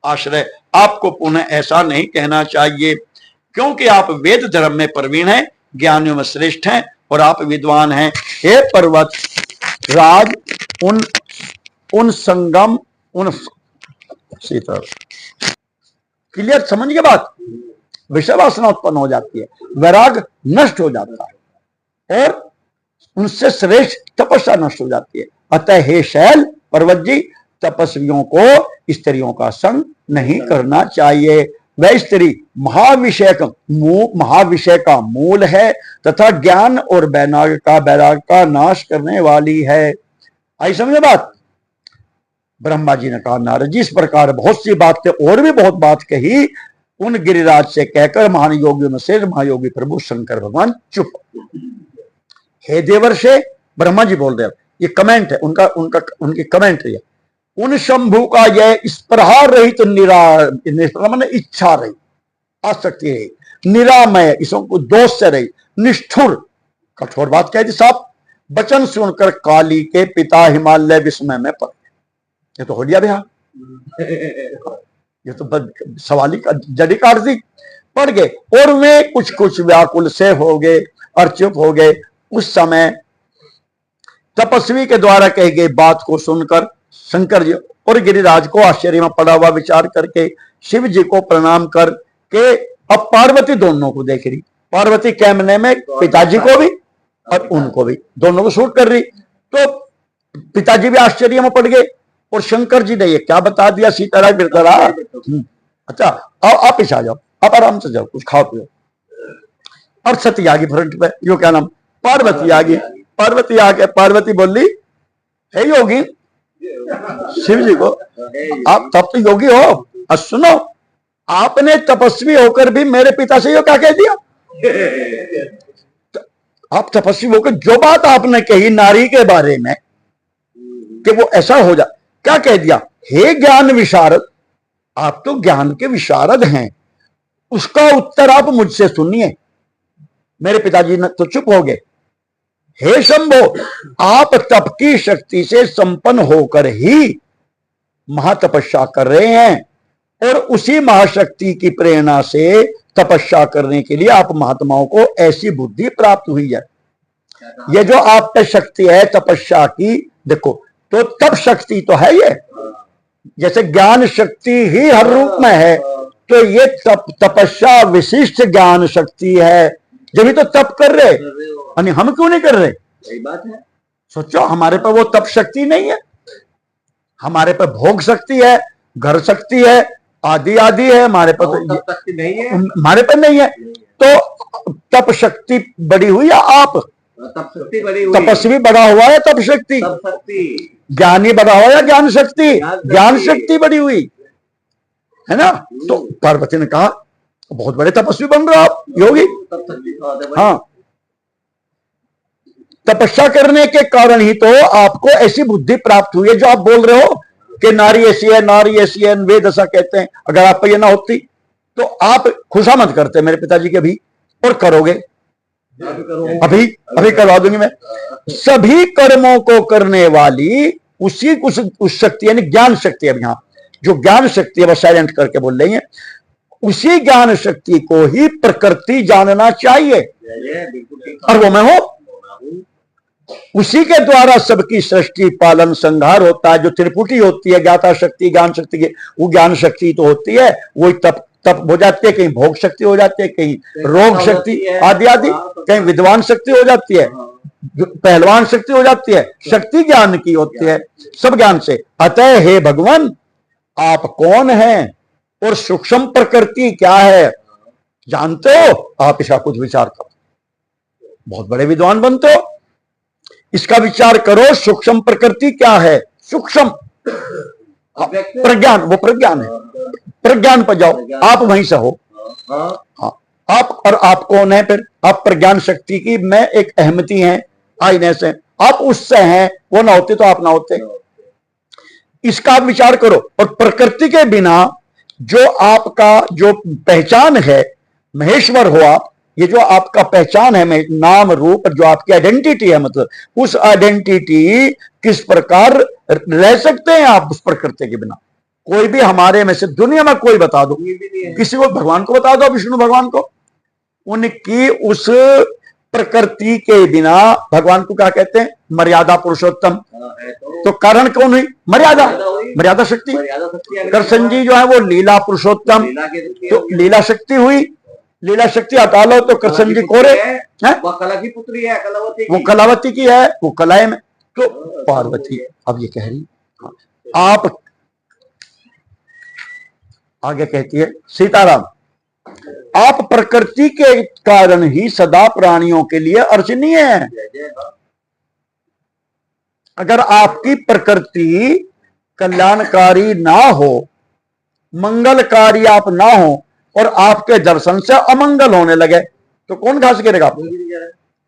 आश्रय। आपको पुनः ऐसा नहीं कहना चाहिए, क्योंकि आप वेद धर्म में प्रवीण हैं, ज्ञानियों में श्रेष्ठ हैं और आप विद्वान हैं। हे पर्वत राज, उन संगम, उन सीता क्लियर समझ के बात, विषय वासना उत्पन्न हो जाती है, वैराग नष्ट हो जाता है और उनसे श्रेष्ठ तपस्या नष्ट हो जाती है। अतः हे शैल पर्वत जी, तपस्वियों को स्त्रियों का संग नहीं करना चाहिए। वह स्त्री महाविषय का मूल है तथा ज्ञान और वैराग का नाश करने वाली है। आई समझे बात। ब्रह्मा जी ने कहा नारद जी, इस प्रकार बहुत सी बातें और भी बहुत बात कही, उन गिरिराज से कहकर महान योगियों में से महायोगी प्रभु शंकर भगवान चुप। हे देवर्षे, ब्रह्मा जी बोल रहे हैं, ये कमेंट है उनकी कमेंट है। उन शंभु का यह स्पृहा रहित तो इच्छा रही, आसक्ति रही, निरामय, इसको दोष से रही, निष्ठुर, कठोर बात कह दी साहब, वचन सुनकर काली के पिता हिमालय विस्मय में पड़ गए। ये तो हो गया भैया, ये तो सवाली का जड़ी काट दी, पड़ गए और वे कुछ कुछ व्याकुल से हो गए और चुप हो गए। उस समय तपस्वी के द्वारा कही गई बात को सुनकर शंकर जी और गिरिराज को आश्चर्य में पड़ा हुआ विचार करके शिव जी को प्रणाम करके अब पार्वती दोनों को देख रही। पार्वती कैमरे में पिताजी को भी और उनको भी, दोनों को शूट कर रही। तो पिताजी भी आश्चर्य में पड़ गए और शंकर जी ने ये क्या बता दिया, सीताराम बिरतरा। अच्छा आप पीछे आ जाओ, आप आराम से जाओ, कुछ खाओ पियो। और सती आ गई फ्रंट पे, यो क्या नाम, पार्वती आ गई। पार्वती आके पार्वती बोली, हे योगी, शिव जी को आप तब तो योगी हो, और सुनो, आपने तपस्वी होकर भी मेरे पिता से यो क्या कह दिया। आप तपस्वी होकर जो बात आपने कही नारी के बारे में कि वो ऐसा हो जा, क्या कह दिया। हे ज्ञान विशारद, आप तो ज्ञान के विशारद हैं, उसका उत्तर आप मुझसे सुनिए। मेरे पिताजी ने तो चुप हो गए। हे शंभो, आप तप की शक्ति से संपन्न होकर ही महातपस्या कर रहे हैं और उसी महाशक्ति की प्रेरणा से तपस्या करने के लिए आप महात्माओं को ऐसी बुद्धि प्राप्त हुई है। ये जो आप पे शक्ति है तपस्या की, देखो तो तप शक्ति तो है ये, जैसे ज्ञान शक्ति ही हर रूप में है, तो ये तपस्या विशिष्ट ज्ञान शक्ति है। जब भी तो तप कर रहे, यानी हम क्यों नहीं कर रहे। सही बात है। सोचो, हमारे पर वो तप शक्ति नहीं है, हमारे पर भोग शक्ति है, घर शक्ति है, आदि आदि है, हमारे पर तो शक्ति नहीं है, हमारे पर नहीं है। तो तप शक्ति बड़ी हुई या आप, तप शक्ति बड़ी हुई, तपस्वी बड़ा हुआ है तप शक्ति, ज्ञानी बड़ा हुआ या ज्ञान शक्ति, ज्ञान शक्ति बड़ी हुई है ना। तो पार्वती ने कहा बहुत बड़े तपस्वी बन रहे हो आप योगी। हाँ, तपस्या करने के कारण ही तो आपको ऐसी बुद्धि प्राप्त हुई है जो आप बोल रहे हो कि नारी ऐसी है, नारी ऐसी है, वेद ऐसा कहते हैं। अगर आप पर यह ना होती तो आप खुशामद करते मेरे पिताजी के भी, और करोगे अभी अभी करवा दूंगी मैं। सभी कर्मों को करने वाली उसी उस शक्ति यानी ज्ञान शक्ति, अब यहां जो ज्ञान शक्ति है वह साइलेंट करके बोल रही है, उसी ज्ञान शक्ति को ही प्रकृति जानना चाहिए और वो मैं हूं। उसी के द्वारा सबकी सृष्टि पालन संहार होता है। जो त्रिपुटी होती है ज्ञाता शक्ति ज्ञान शक्ति की, वो ज्ञान शक्ति तो होती है, वही तप हो जाती है, कहीं भोग शक्ति हो जाती है, कहीं रोग शक्ति आदि आदि, कहीं विद्वान शक्ति हो जाती है, पहलवान शक्ति हो जाती है। शक्ति ज्ञान की होती है, सब ज्ञान से। अतः हे भगवान, आप कौन हैं और सूक्ष्म प्रकृति क्या है जानते हो, आप इसका कुछ विचार करो। बहुत बड़े विद्वान बनते हो, इसका विचार करो। सूक्ष्म प्रकृति क्या है, सूक्ष्म प्रज्ञान, वो प्रज्ञान है, प्रज्ञान पर जाओ, आप वहीं से हो। हाँ, आप और आप कौन है फिर, आप प्रज्ञान शक्ति की मैं एक अहमति हैं, आईने से आप उससे हैं, वो ना होते तो आप ना होते। इसका आप विचार करो। और प्रकृति के बिना जो आपका जो पहचान है, महेश्वर हो आप, ये जो आपका पहचान है, नाम रूप, जो आपकी आइडेंटिटी है, मतलब उस आइडेंटिटी किस प्रकार रह सकते हैं आप उस प्रकृति के बिना, कोई भी हमारे में से दुनिया में कोई बता दो, किसी को, भगवान को बता दो, विष्णु भगवान को, उनकी उस प्रकृति के बिना, भगवान को क्या कहते हैं, मर्यादा पुरुषोत्तम। तो कारण कौन हुई, मर्यादा, मर्यादा शक्ति। कृष्ण जी जो है वो लीला पुरुषोत्तम, तो लीला शक्ति हुई, लीला शक्ति हटा लो तो कृष्ण जी कोरे हैं, वो कला की पुत्री है, वो कलावती की है, वो कलाए में, तो पार्वती अब ये कह रही, आप आगे कहती है सीताराम, आप प्रकृति के कारण ही सदा प्राणियों के लिए अर्चनीय हैं। अगर आपकी प्रकृति कल्याणकारी ना हो, मंगलकारी आप ना हो, और आपके दर्शन से अमंगल होने लगे, तो कौन घास गिरेगा आपको,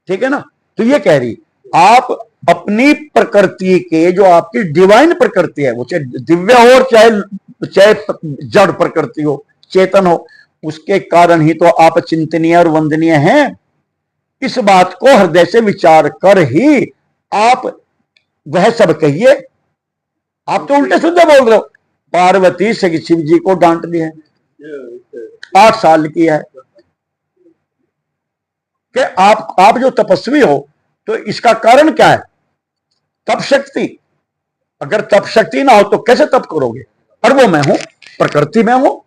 ठीक है ना। तो ये कह रही, आप अपनी प्रकृति के, जो आपकी डिवाइन प्रकृति है, वो चाहे दिव्य हो और चाहे जड़ प्रकृति हो, चेतन हो, उसके कारण ही तो आप चिंतनीय और वंदनीय हैं। इस बात को हृदय से विचार कर ही आप वह सब कहिए। आप तो उल्टे सीधे बोल रहे हो। पार्वती से शिव जी को डांट दिया है, 8 साल की है कि आप जो तपस्वी हो, तो इसका कारण क्या है, तप शक्ति। अगर तप शक्ति ना हो तो कैसे तप करोगे। और वो मैं हूं, प्रकृति में हूं,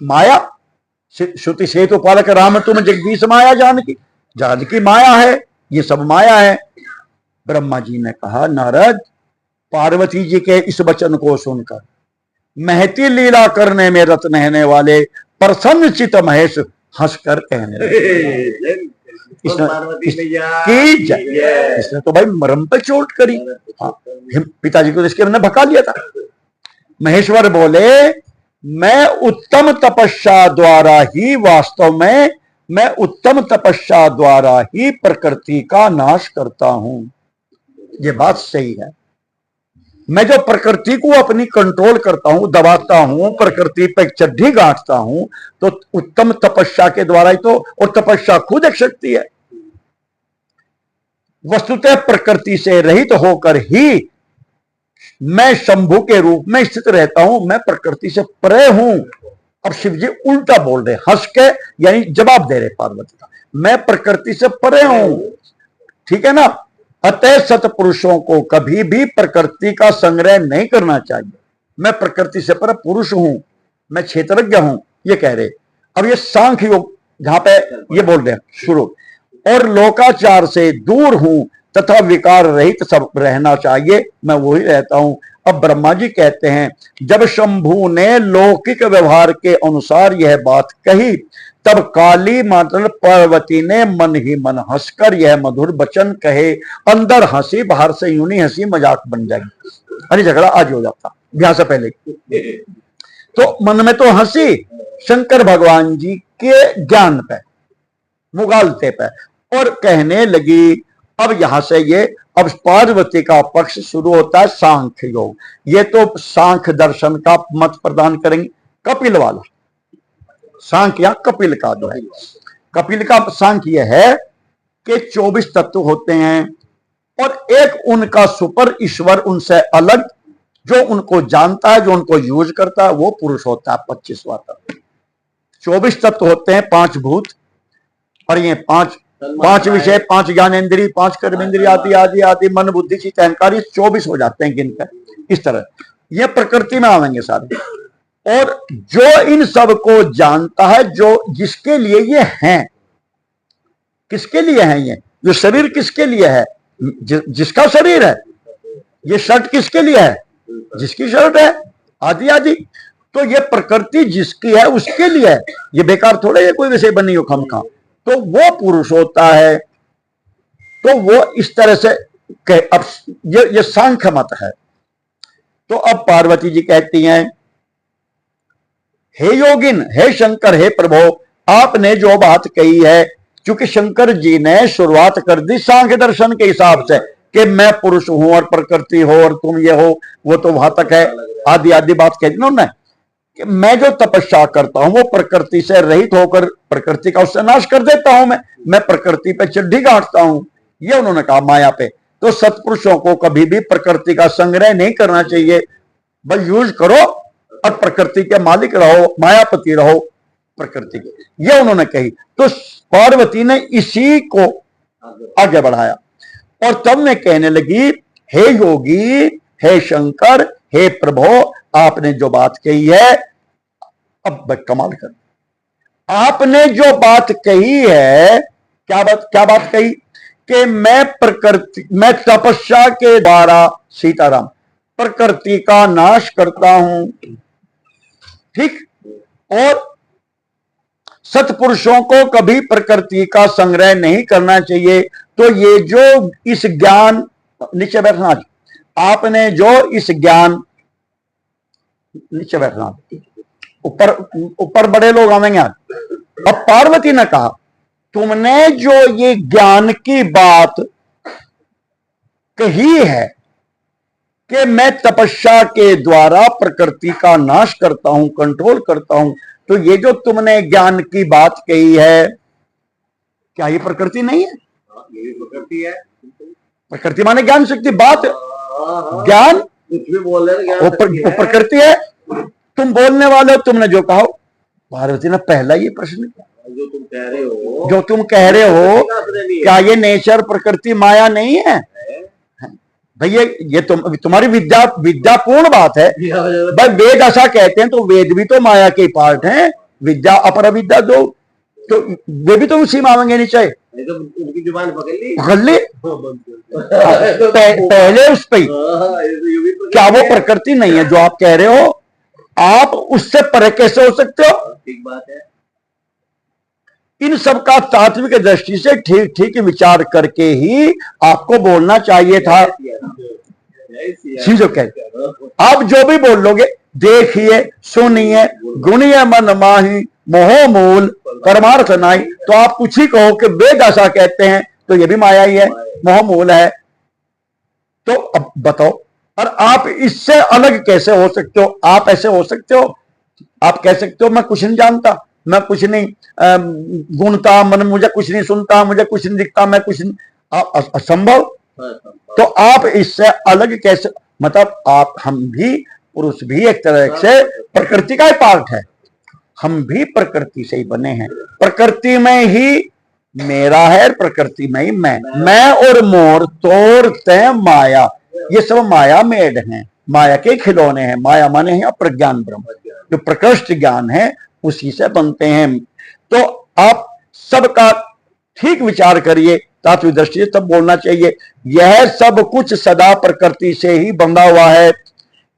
माया। श्रुति से तो पालक राम तुम जगदीश माया जानकी माया है, ये सब माया है। ब्रह्मा जी ने कहा, नारद, पार्वती जी के इस वचन को सुनकर महती लीला करने में रत रहने वाले प्रसन्न चित महेश हंसकर कहने लगे, इसने तो भाई मरम पे चोट करी। पिताजी को इसके मैंने भगा लिया था। महेश्वर बोले, मैं उत्तम तपस्या द्वारा ही, वास्तव में मैं उत्तम तपस्या द्वारा ही प्रकृति का नाश करता हूं। ये बात सही है। मैं जो प्रकृति को अपनी कंट्रोल करता हूं, दबाता हूं, प्रकृति पे चड्ढी गांठता हूं, तो उत्तम तपस्या के द्वारा ही तो, और तपस्या खुद एक शक्ति है। वस्तुतः प्रकृति से रहित होकर ही मैं शंभु के रूप में स्थित रहता हूं, मैं प्रकृति से परे हूं। अब शिव जी उल्टा बोल रहे, हंस के, यानी जवाब दे रहे पार्वती का, मैं प्रकृति से परे हूं, ठीक है ना। अतः सतपुरुषों को कभी भी प्रकृति का संग्रह नहीं करना चाहिए। मैं प्रकृति से पर पुरुष हूं, मैं क्षेत्रज्ञ हूं, ये कह रहे। अब ये सांख्य योग जहां पे ये बोल रहे हैं शुरू, और लोकाचार से दूर हूं तथा विकार रहित सब रहना चाहिए, मैं वही रहता हूं। अब ब्रह्मा जी कहते हैं, जब शंभु ने लौकिक व्यवहार के अनुसार यह बात कही, तब काली माता पार्वती ने मन ही मन हंसकर यह मधुर वचन कहे। अंदर हंसी, बाहर से यूं नहीं हंसी मजाक बन जाएगी, अरे झगड़ा आज हो जाता ब्याह से पहले। तो मन में तो हंसी शंकर भगवान जी के ज्ञान पे, मुगालते पे, और कहने लगी। अब यहां से ये, अब पार्वती का पक्ष शुरू होता है सांख्य योग। ये तो सांख्य दर्शन का मत प्रदान करेंगे, कपिल वाला सांख्य या कपिल का जो है, कपिल का सांख्य यह है कि 24 तत्व होते हैं, और एक उनका सुपर ईश्वर उनसे अलग, जो उनको जानता है, जो उनको यूज करता है, वो पुरुष होता है 25वां तत्व। 24 तत्व होते हैं, 5 भूत, और ये 5 विषय, 5 ज्ञानेन्द्रिय, 5 कर्मेंद्रिय, आदि आदि आदि, मन बुद्धि चित्त अहंकार, 24 हो जाते हैं गिनकर। इस तरह ये प्रकृति में आवेंगे सारे। और जो इन सब को जानता है, जो जिसके लिए ये हैं, किसके लिए हैं ये, जो शरीर किसके लिए है, जिसका शरीर है, ये शर्ट किसके लिए है, जिसकी शर्ट है, आदि आदि। तो ये प्रकृति जिसकी है उसके लिए है, ये बेकार थोड़े ये कोई विषय बनी हो खमखा। तो वो पुरुष होता है। तो वो इस तरह से अब ये सांख्य मत है। तो अब पार्वती जी कहती हैं, हे योगिन, हे शंकर, हे प्रभु, आपने जो बात कही है, क्योंकि शंकर जी ने शुरुआत कर दी सांख्य दर्शन के हिसाब से कि मैं पुरुष हूं और प्रकृति हो और तुम ये हो, वो तो वहां तक है, आदि आदि बात कह दी ना उन्होंने, कि मैं जो तपस्या करता हूं वो प्रकृति से रहित होकर प्रकृति का उससे नाश कर देता हूं। मैं प्रकृति पे चिड्ढी गांठता हूं, ये उन्होंने कहा माया पे। तो सत्पुरुषों को कभी भी प्रकृति का संग्रह नहीं करना चाहिए, बस यूज करो और प्रकृति के मालिक रहो, मायापति रहो प्रकृति के, ये उन्होंने कही। तो पार्वती ने इसी को आगे बढ़ाया और तब मैं कहने लगी, हे योगी, हे शंकर, हे प्रभु, आपने जो बात कही है, अब कमाल कर, आपने जो बात कही है, क्या बात कही कि मैं तपस्या के द्वारा, सीताराम, प्रकृति का नाश करता हूं, ठीक, और सत्पुरुषों को कभी प्रकृति का संग्रह नहीं करना चाहिए। तो ये जो इस ज्ञान, नीचे बैठना, आपने जो इस ज्ञान, नीचे बैठना, ऊपर बड़े लोग आवेंगे आज। अब पार्वती ने कहा, तुमने जो ये ज्ञान की बात कही है कि मैं तपस्या के द्वारा प्रकृति का नाश करता हूं, कंट्रोल करता हूं, तो ये जो तुमने ज्ञान की बात कही है, क्या ये प्रकृति नहीं है? ये प्रकृति है। प्रकृति माने ज्ञान शक्ति, बात ज्ञान कुछ भी बोल रहे, वो प्रकृति है। तुम बोलने वाले हो, तुमने जो कहा। पार्वती ने पहला ये प्रश्न किया, जो तुम कह रहे हो क्या ये नेचर, प्रकृति, माया नहीं है? भैया ये तुम्हारी विद्यापूर्ण बात है भाई। वेद ऐसा कहते हैं, तो वेद भी तो माया के पार्ट हैं। विद्या अपर विद्या दो, तो वे भी तो उसी मांगेंगे नीचे। उनकी जुबान पकड़ ली पहले उस पे। क्या वो प्रकृति नहीं है जो आप कह रहे हो? आप उससे परे कैसे हो सकते हो? ठीक बात है। इन सब का तात्विक दृष्टि से ठीक ठीक विचार करके ही आपको बोलना चाहिए था। जो कह आप जो भी बोल लोगे, देखिए, सुनिए, गुणिए मन माही, मोह मूल परमार्थ नाई, तो आप कुछ ही कहो कि वेद ऐसा कहते हैं, तो ये भी माया ही है, मोह मूल है। तो अब बताओ, और आप इससे अलग कैसे हो सकते हो? आप ऐसे हो सकते हो? आप कह सकते हो मैं कुछ नहीं जानता, मैं कुछ नहीं गुणता, मन मुझे कुछ नहीं सुनता, मुझे कुछ नहीं दिखता, मैं कुछ नहीं, असंभव। तो आप इससे अलग कैसे, मतलब आप, हम भी, पुरुष भी एक तरह से प्रकृति का ही पार्ट है। हम भी प्रकृति से ही बने हैं, प्रकृति में ही मेरा है, प्रकृति में ही मैं और मोर तोड़ते माया, ये सब माया मेड हैं, माया के खिलौने हैं। माया माने हैं प्रज्ञान ब्रह्म, जो प्रकृष्ट ज्ञान है उसी से बनते हैं। तो आप सबका ठीक विचार करिए, तात्विक दृष्टि से तब बोलना चाहिए। यह सब कुछ सदा प्रकृति से ही बंधा हुआ है,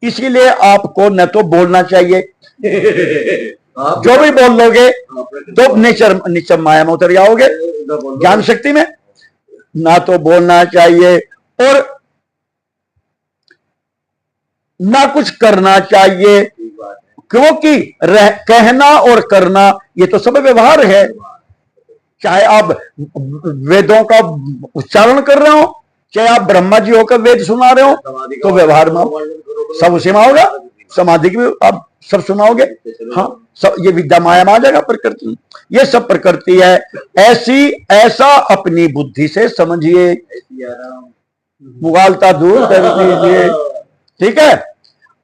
इसीलिए आपको न तो बोलना चाहिए, जो भी बोल लोगे तो नेचर माया में उतर जाओगे, ज्ञान शक्ति में, ना तो बोलना चाहिए और ना कुछ करना चाहिए, क्योंकि कहना और करना ये तो सब व्यवहार है। चाहे आप वेदों का उच्चारण कर रहे हो, चाहे आप ब्रह्मा जी होकर वेद सुना रहे हो, तो व्यवहार में सब उसी में होगा। समाधि की भी आप सब सुनाओगे, हाँ, सब ये विद्या माया में आ जाएगा। प्रकृति, ये सब प्रकृति है। ऐसा अपनी बुद्धि से समझिए, मुगालता दूर कर दीजिए, ठीक है।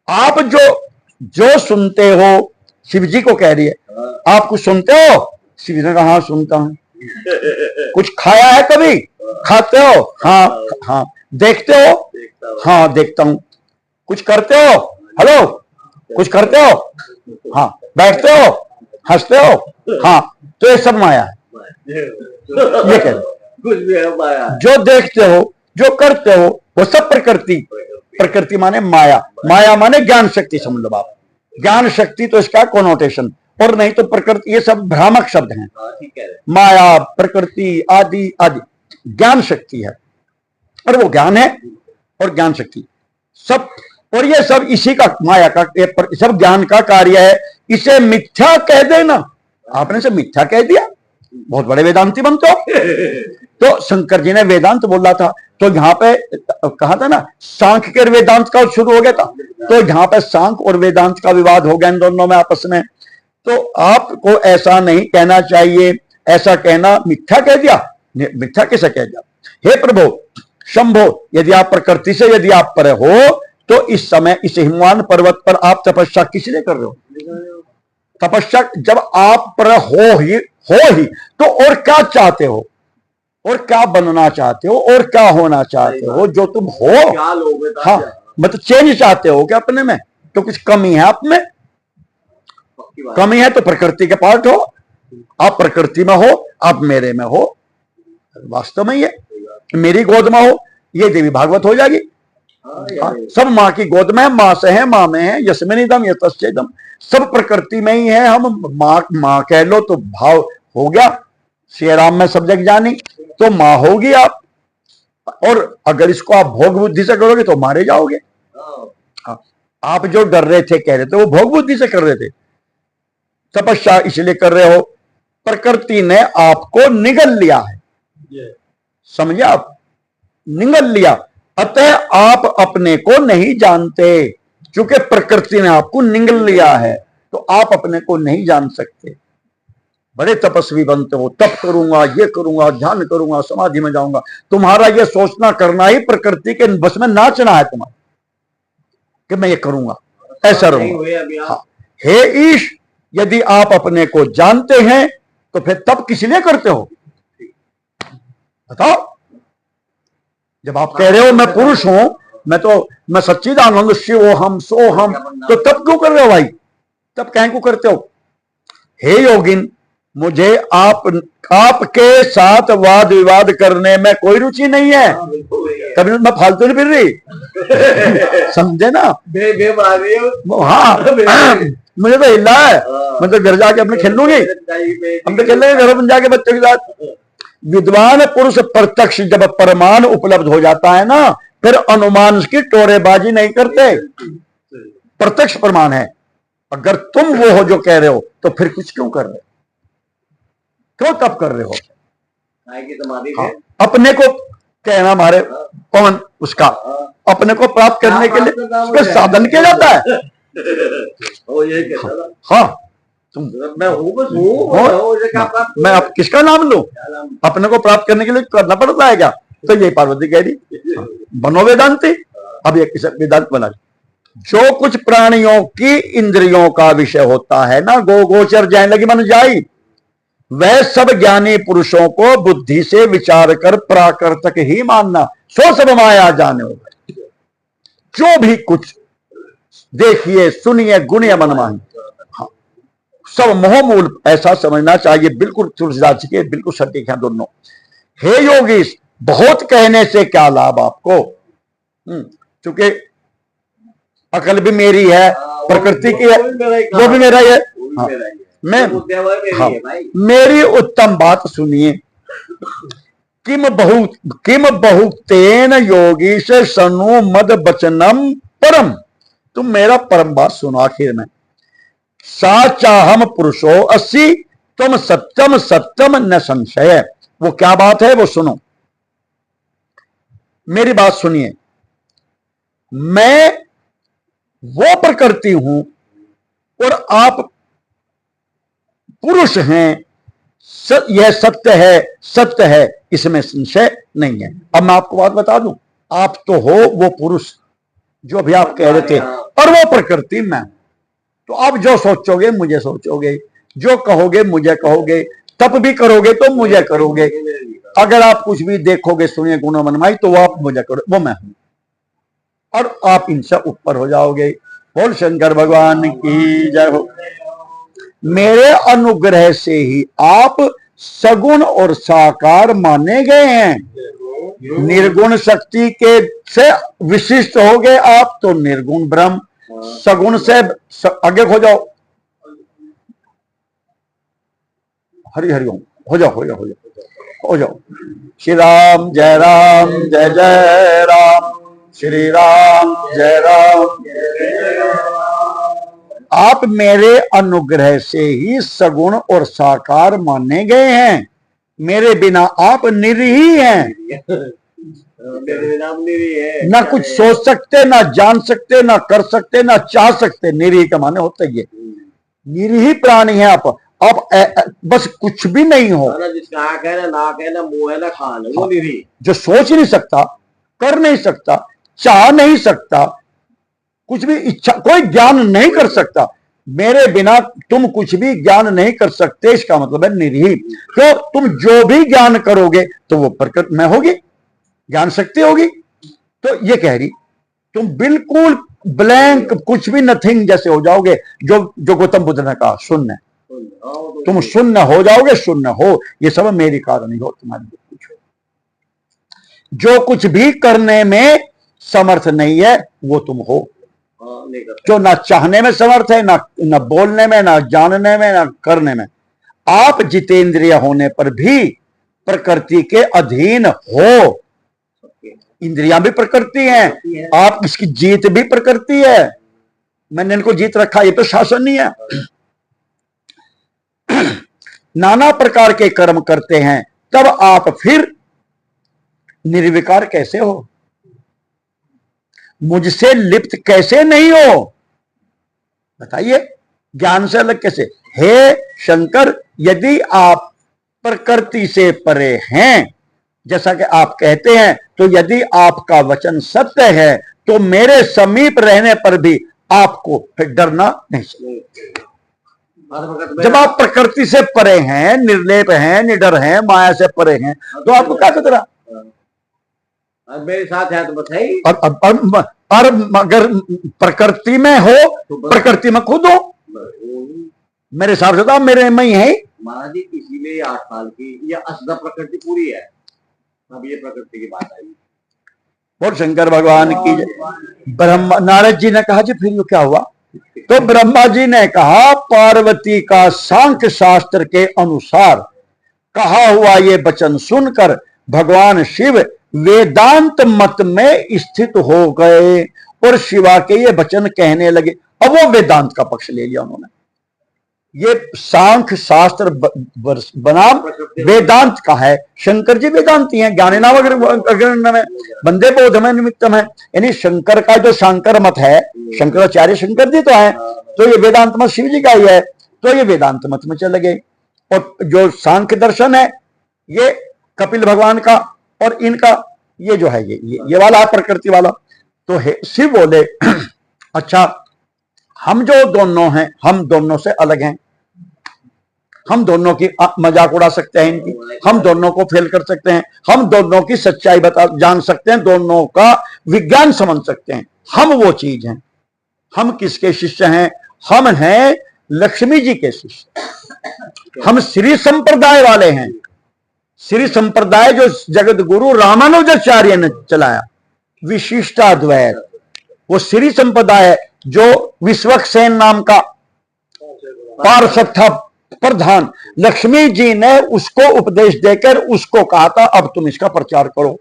आप जो सुनते हो, शिव जी को कह रही है, आप कुछ सुनते हो? शिव जी ने कहा हाँ सुनता हूं। कुछ खाया है कभी? खाते हो? हाँ हाँ। देखते हो? हाँ देखता हूं। कुछ करते हो? हेलो, कुछ करते हो? हाँ। बैठते हो? हंसते हो? हाँ। तो ये सब माया है, ये कह कुछ भी है माया। जो देखते हो, जो करते हो, वो सब प्रकृति। प्रकृति माने माया, माया माने ज्ञान शक्ति, समझ लो आप। ज्ञान शक्ति तो इसका कोनोटेशन, और नहीं तो प्रकृति, ये सब भ्रामक शब्द हैं। माया, प्रकृति आदि आदि ज्ञान शक्ति है, और वो ज्ञान है और ज्ञान शक्ति सब, और ये सब इसी का, माया का, सब ज्ञान का कार्य है। इसे मिथ्या कह देना, आपने से मिथ्या कह दिया, बहुत बड़े वेदांती बनते हो। तो शंकर जी ने वेदांत बोला था, तो यहाँ पे कहा था ना, सांख्य के वेदांत का शुरू हो गया था, तो यहाँ पे सांख्य और वेदांत का विवाद हो गया इन दोनों में आपस में। तो आपको ऐसा नहीं कहना चाहिए, ऐसा कहना मिथ्या कह दिया। मिथ्या कैसे कह दिया? हे प्रभु शंभो, यदि आप प्रकृति से यदि आप पर हो, तो इस समय इस हिमवान पर्वत पर आप तपस्या किस लिए कर रहे हो? तपस्या जब आप पर हो ही तो और क्या चाहते हो, और क्या बनना चाहते हो, और क्या होना चाहते हो? जो तुम हो, हाँ, मतलब चेंज चाहते हो क्या अपने में? तो कुछ कमी है आप में, कमी है तो प्रकृति के पार्ट हो, आप प्रकृति में हो, आप मेरे में हो, वास्तव में ये मेरी गोद में हो, ये देवी भागवत हो जाएगी। सब माँ की गोद में है, माँ से है, माँ में है, यस्मिनिदम यतश्चेदम, सब प्रकृति में ही है। हम माँ कह लो तो भाव हो गया, श्री राम में सब जग जानी, तो माँ होगी आप। और अगर इसको आप भोग बुद्धि से करोगे तो मारे जाओगे। आप जो डर रहे थे, कह रहे थे, वो भोग बुद्धि से कर रहे थे। तपस्या इसलिए कर रहे हो, प्रकृति ने आपको निगल लिया है, समझे आप, निगल लिया। अतः आप अपने को नहीं जानते, क्योंकि प्रकृति ने आपको निगल लिया है, तो आप अपने को नहीं जान सकते। बड़े तपस्वी बनते हो, तप करूंगा, ये करूंगा, ध्यान करूंगा, समाधि में जाऊंगा, तुम्हारा ये सोचना करना ही प्रकृति के बस में नाचना है तुम्हारा, कि मैं ये करूंगा, ऐसा रहूंगा। हाँ। हे ईश, यदि आप अपने को जानते हैं तो फिर तप किस लिए करते हो? बताओ। जब आप कह रहे हो मैं पुरुष हूं, मैं सच्चिदानंद शिव हम सो हम, तो तब क्यों कर रहे हो भाई? तब कहीं को करते हो? हे योगिन, मुझे आपके साथ वाद विवाद करने में कोई रुचि नहीं है। कभी मैं फालतू नहीं फिर रही, समझे ना? हाँ, मुझे तो हिला है, मैं तो घर जाके अपने खेल लूंगी, हम तो खेल लेंगे घर में जाके बच्चों के साथ। विद्वान पुरुष प्रत्यक्ष जब प्रमाण उपलब्ध हो जाता है ना, फिर अनुमान की टोरेबाजी नहीं करते, प्रत्यक्ष प्रमाण है। अगर तुम वो हो जो कह रहे हो, तो फिर कुछ क्यों कर रहे हो? क्यों तप कर रहे हो? हाँ, अपने को कहना हमारे कौन उसका अपने को प्राप्त करने के लिए उसका साधन किया जाता है। हाँ, तुम मैं आप किसका नाम लूं? अपने को प्राप्त करने के लिए करना पड़ता है क्या? तो ये पार्वती कह रही बनो वेदांती। अब ये किस वेदांत बना? जो कुछ प्राणियों की इंद्रियों का विषय होता है ना, गोचर जाए लगी मन जाई, वह सब ज्ञानी पुरुषों को बुद्धि से विचार कर प्राकृतिक ही मानना, सो सब माया जाने होगा। जो भी कुछ देखिए, सुनिए, गुणिए, मनमानी, हाँ, सब मोह मूल ऐसा समझना चाहिए। बिल्कुल तुलसीदास जी के बिल्कुल सटीक है दोनों। हे योगीश, बहुत कहने से क्या लाभ आपको? क्योंकि अकल भी मेरी है, प्रकृति की है, वो भी मेरा ही है। हाँ, हाँ, मेरी उत्तम बात सुनिए। किम बहुतेन योगी से सनु मद बचनम परम, तुम मेरा परम बात सुनो। आखिर में साचाहम पुरुषो अस्सी तुम सत्यम सत्यम न संशय, वो क्या बात है वो सुनो, मेरी बात सुनिए। मैं वो प्रकृति हूं और आप पुरुष हैं, यह सत्य है, इसमें संशय नहीं है। अब मैं आपको बात बता दूं, आप तो हो वो पुरुष जो भी आप कह रहे थे, और वो प्रकृति में, तो आप जो सोचोगे मुझे सोचोगे, जो कहोगे मुझे कहोगे, तप भी करोगे तो मुझे करोगे, अगर आप कुछ भी देखोगे सुनिए गुणों मनमाई तो वो आप मुझे करो, वो मैं हूं, और आप इनसे ऊपर हो जाओगे। बोल शंकर भगवान की जय हो। मेरे अनुग्रह से ही आप सगुण और साकार माने गए हैं। निर्गुण शक्ति के से विशिष्ट हो गए आप तो निर्गुण ब्रह्म, सगुण से आगे हो जाओ। हरि हरि ओम, हो जाओ हो जाओ हो जाओ हो जाओ। श्री राम जय राम, श्री राम जय राम। आप मेरे अनुग्रह से ही सगुण और साकार माने गए हैं, मेरे बिना आप निरीह हैं। ना कुछ सोच सकते, ना जान सकते, ना कर सकते, ना चाह सकते। निरीह का माने होता है ये, निरीह प्राणी है आप बस कुछ भी नहीं हो, जिसका आँख है ना नाक है ना मुंह है ना कान है, वो निरीह। जो सोच नहीं सकता, कर नहीं सकता, चाह नहीं सकता, कुछ भी इच्छा, कोई ज्ञान नहीं कर सकता मेरे बिना, तुम कुछ भी ज्ञान नहीं कर सकते, इसका मतलब है निरीह। तो तुम जो भी ज्ञान करोगे तो वो प्रकृति में होगी, ज्ञान शक्ति होगी। तो ये कह रही तुम बिल्कुल ब्लैंक, कुछ भी नथिंग जैसे हो जाओगे, जो गौतम बुद्ध ने कहा शून्य, तुम शून्य हो जाओगे, शून्य हो, ये सब मेरे कारण ही हो, तुम्हारी कुछ हो। जो कुछ भी करने में समर्थ नहीं है वो तुम हो, जो ना चाहने में समर्थ है, ना बोलने में, ना जानने में, ना करने में। आप जितेंद्रिय होने पर भी प्रकृति के अधीन हो, इंद्रियां भी प्रकृति हैं, आप इसकी जीत भी प्रकृति है। मैंने इनको जीत रखा, ये तो शासन नहीं है। नाना प्रकार के कर्म करते हैं, तब आप फिर निर्विकार कैसे हो? मुझसे लिप्त कैसे नहीं हो? बताइए, ज्ञान से अलग कैसे? हे शंकर, यदि आप प्रकृति से परे हैं, जैसा कि आप कहते हैं, तो यदि आपका वचन सत्य है तो मेरे समीप रहने पर भी आपको फिर डरना नहीं चाहिए। जब आप प्रकृति से परे हैं, निर्लेप हैं, निडर हैं, माया से परे हैं, तो आपको क्या खतरा? मेरे साथ है तो बताइए। और अगर प्रकृति में हो, प्रकृति में खुद हो, मेरे हिसाब से तो आप मेरे में ही है। महाराज जी, इसीलिए 8 साल की यह असद प्रकृति पूरी है, अब ये प्रकृति की बात आई। और शंकर भगवान की ब्रह्मा, नारद जी ने कहा जी फिर क्या हुआ? तो ब्रह्मा जी ने कहा, पार्वती का सांख्य शास्त्र के अनुसार कहा हुआ ये वचन सुनकर भगवान शिव वेदांत मत में स्थित हो गए और शिवा के ये वचन कहने लगे। अब वो वेदांत का पक्ष ले लिया उन्होंने। ये सांख्य शास्त्र बनाम वेदांत का है। शंकर जी वेदांती हैं, ज्ञानी नाम अग्रगण्य में, बंदे बोध में निमित्तम है। यानी शंकर का जो शंकर मत है, शंकराचार्य शंकर जी तो है, तो ये वेदांत मत शिव जी का ही है, तो ये वेदांत मत में चले गए। और जो सांख्य दर्शन है ये कपिल भगवान का, और इनका ये जो है ये वाला प्रकृति वाला। तो शिव बोले अच्छा, हम जो दोनों हैं, हम दोनों से अलग हैं, हम दोनों की मजाक उड़ा सकते हैं इनकी, हम दोनों को फेल कर सकते हैं, हम दोनों की सच्चाई जान सकते हैं, दोनों का विज्ञान समझ सकते हैं। हम वो चीज हैं। हम किसके शिष्य हैं? हम हैं लक्ष्मी जी के शिष्य। हम श्री संप्रदाय वाले हैं। श्री संप्रदाय जो जगत गुरु रामानुजाचार्य ने चलाया, विशिष्टाद्वैत, वो श्री संप्रदाय है। जो विश्वक्सेन नाम का पार्षद था प्रधान, लक्ष्मी जी ने उसको उपदेश देकर उसको कहा था अब तुम इसका प्रचार करो।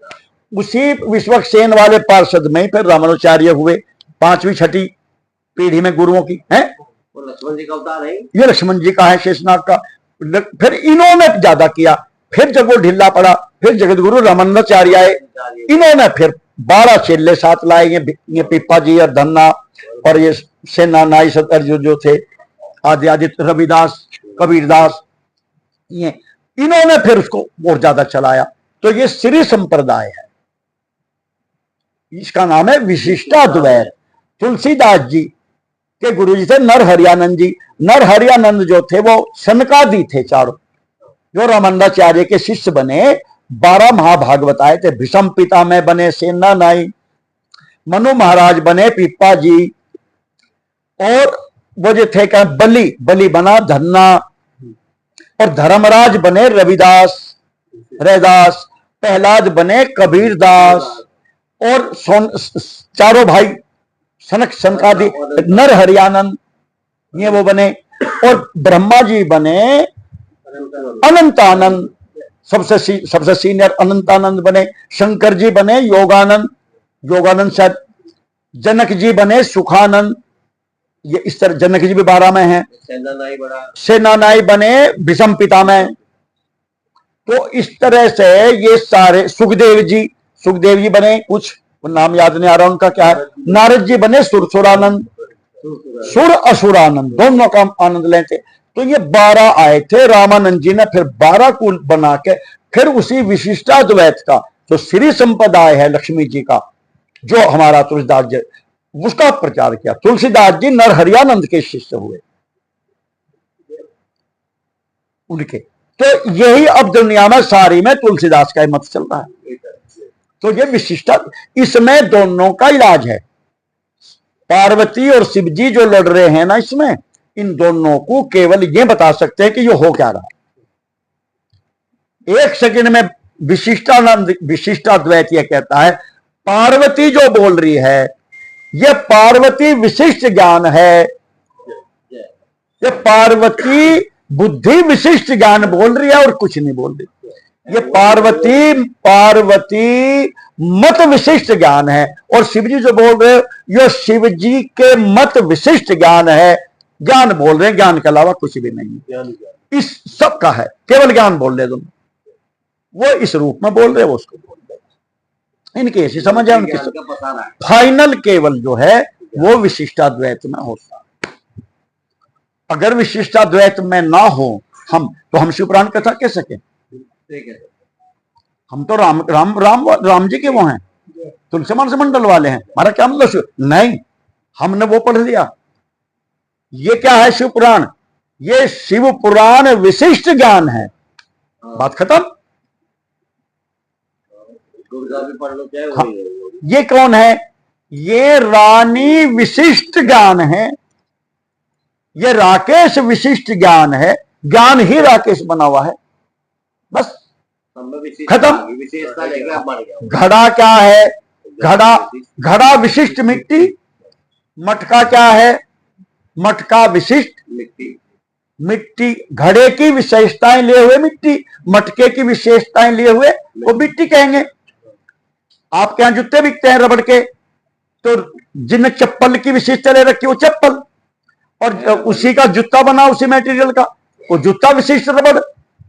उसी विश्वक्सेन वाले पार्षद में फिर रामानुजाचार्य हुए, 5वीं 6ठी पीढ़ी में गुरुओं की है। लक्ष्मण जी का अवतार है, ये लक्ष्मण जी का है, शेषनाग का। फिर इन्होंने ज्यादा किया, फिर जब वो ढीला पड़ा फिर जगत गुरु रामानुजाचार्य आए, इन्होंने फिर 12 चेले साथ लाए, ये पिप्पा जी और धन्ना और ये सेना नाई सतर जो थे, आदि आदित्य, रविदास, कबीरदास, ये इन्होंने फिर उसको और ज्यादा चलाया। तो ये श्री संप्रदाय है, इसका नाम है विशिष्टाद्वैत। तुलसीदास जी के गुरु जी थे नरहरियानंद जी। नरहरियानंद जो थे वो सनकादि थे चारों, जो रामानुजाचार्य के शिष्य बने। 12 महाभागवत आए थे। भीष्म पितामह बने सेना नाई, मनु महाराज बने पिप्पा जी, और वो जो थे क्या बलि बना धन्ना, और धर्मराज बने रविदास रैदास, प्रहलाद बने कबीरदास, और चारों भाई सनकादि नरहरियानंद ये वो बने, और ब्रह्मा जी बने अनंतानंद, सबसे सीनियर अनंतानंद बने। शंकर जी बने योगानंद शायद। जनक जी बने सुखानंद, ये इस तरह जनक जी भी 12 में हैं। सेना नाई बने भीष्म पितामह। तो इस तरह से ये सारे, सुखदेव जी बने, कुछ नाम याद नहीं आ रहा उनका क्या है। नारद जी बने सुरानंद, सुर असुरानंद, दोनों का आनंद लेते। तो ये 12 आए थे। रामानंद जी ने फिर 12 कुल बना के फिर उसी विशिष्टाद्वैत का जो श्री संप्रदाय है लक्ष्मी जी का, जो हमारा तुलसीदास जी, उसका प्रचार किया। तुलसीदास जी नरहरियानंद के शिष्य हुए उनके। तो यही अब दुनिया में सारी में तुलसीदास का ही मत चल रहा है। तो ये विशिष्टता, इसमें दोनों का इलाज है। पार्वती और शिव जी जो लड़ रहे हैं ना, इसमें इन दोनों को केवल ये बता सकते हैं कि ये हो क्या रहा है। एक सेकंड में विशिष्टानंद विशिष्टाद्वैत ये कहता है पार्वती जो बोल रही है ये पार्वती विशिष्ट ज्ञान है, ये पार्वती बुद्धि विशिष्ट ज्ञान बोल रही है और कुछ नहीं बोल रही। ये पार्वती मत विशिष्ट ज्ञान है और शिव जी जो बोल रहे ये शिव जी के मत विशिष्ट ज्ञान है। ज्ञान बोल रहे हैं, ज्ञान के अलावा कुछ भी नहीं। इस सब का है, केवल ज्ञान बोल रहे दोनों। वो इस रूप में बोल रहे, वो उसको बोल रहे। इनकी ऐसी समझ है, उनकी फाइनल केवल जो है वो विशिष्टाद्वैत में होता। अगर विशिष्टाद्वैत में ना हो हम, तो हम शिवपुराण कथा कह सके? हम तो राम जी के वो हैं, तुलसी मानस मंडल वाले हैं। हमारा क्या मतलब? नहीं, हमने वो पढ़ लिया। ये क्या है शिवपुराण? ये शिव पुराण विशिष्ट ज्ञान है। बात खत्म। हाँ, ये कौन है? ये रानी विशिष्ट ज्ञान है, ये राकेश विशिष्ट ज्ञान है। ज्ञान ही राकेश बना हुआ है, बस खत्म। घड़ा क्या है? घड़ा विशिष्ट मिट्टी। मटका क्या है? मटका विशिष्ट मिट्टी। घड़े की विशेषताएं लिए हुए मिट्टी, मटके की विशेषताएं लिए हुए वो मिट्टी कहेंगे। आपके यहां जूते बिकते हैं रबड़ के, तो जिन चप्पल की विशेषता ले रखी वो चप्पल, और उसी का जूता बना उसी मटेरियल का, वो जूता विशिष्ट रबड़।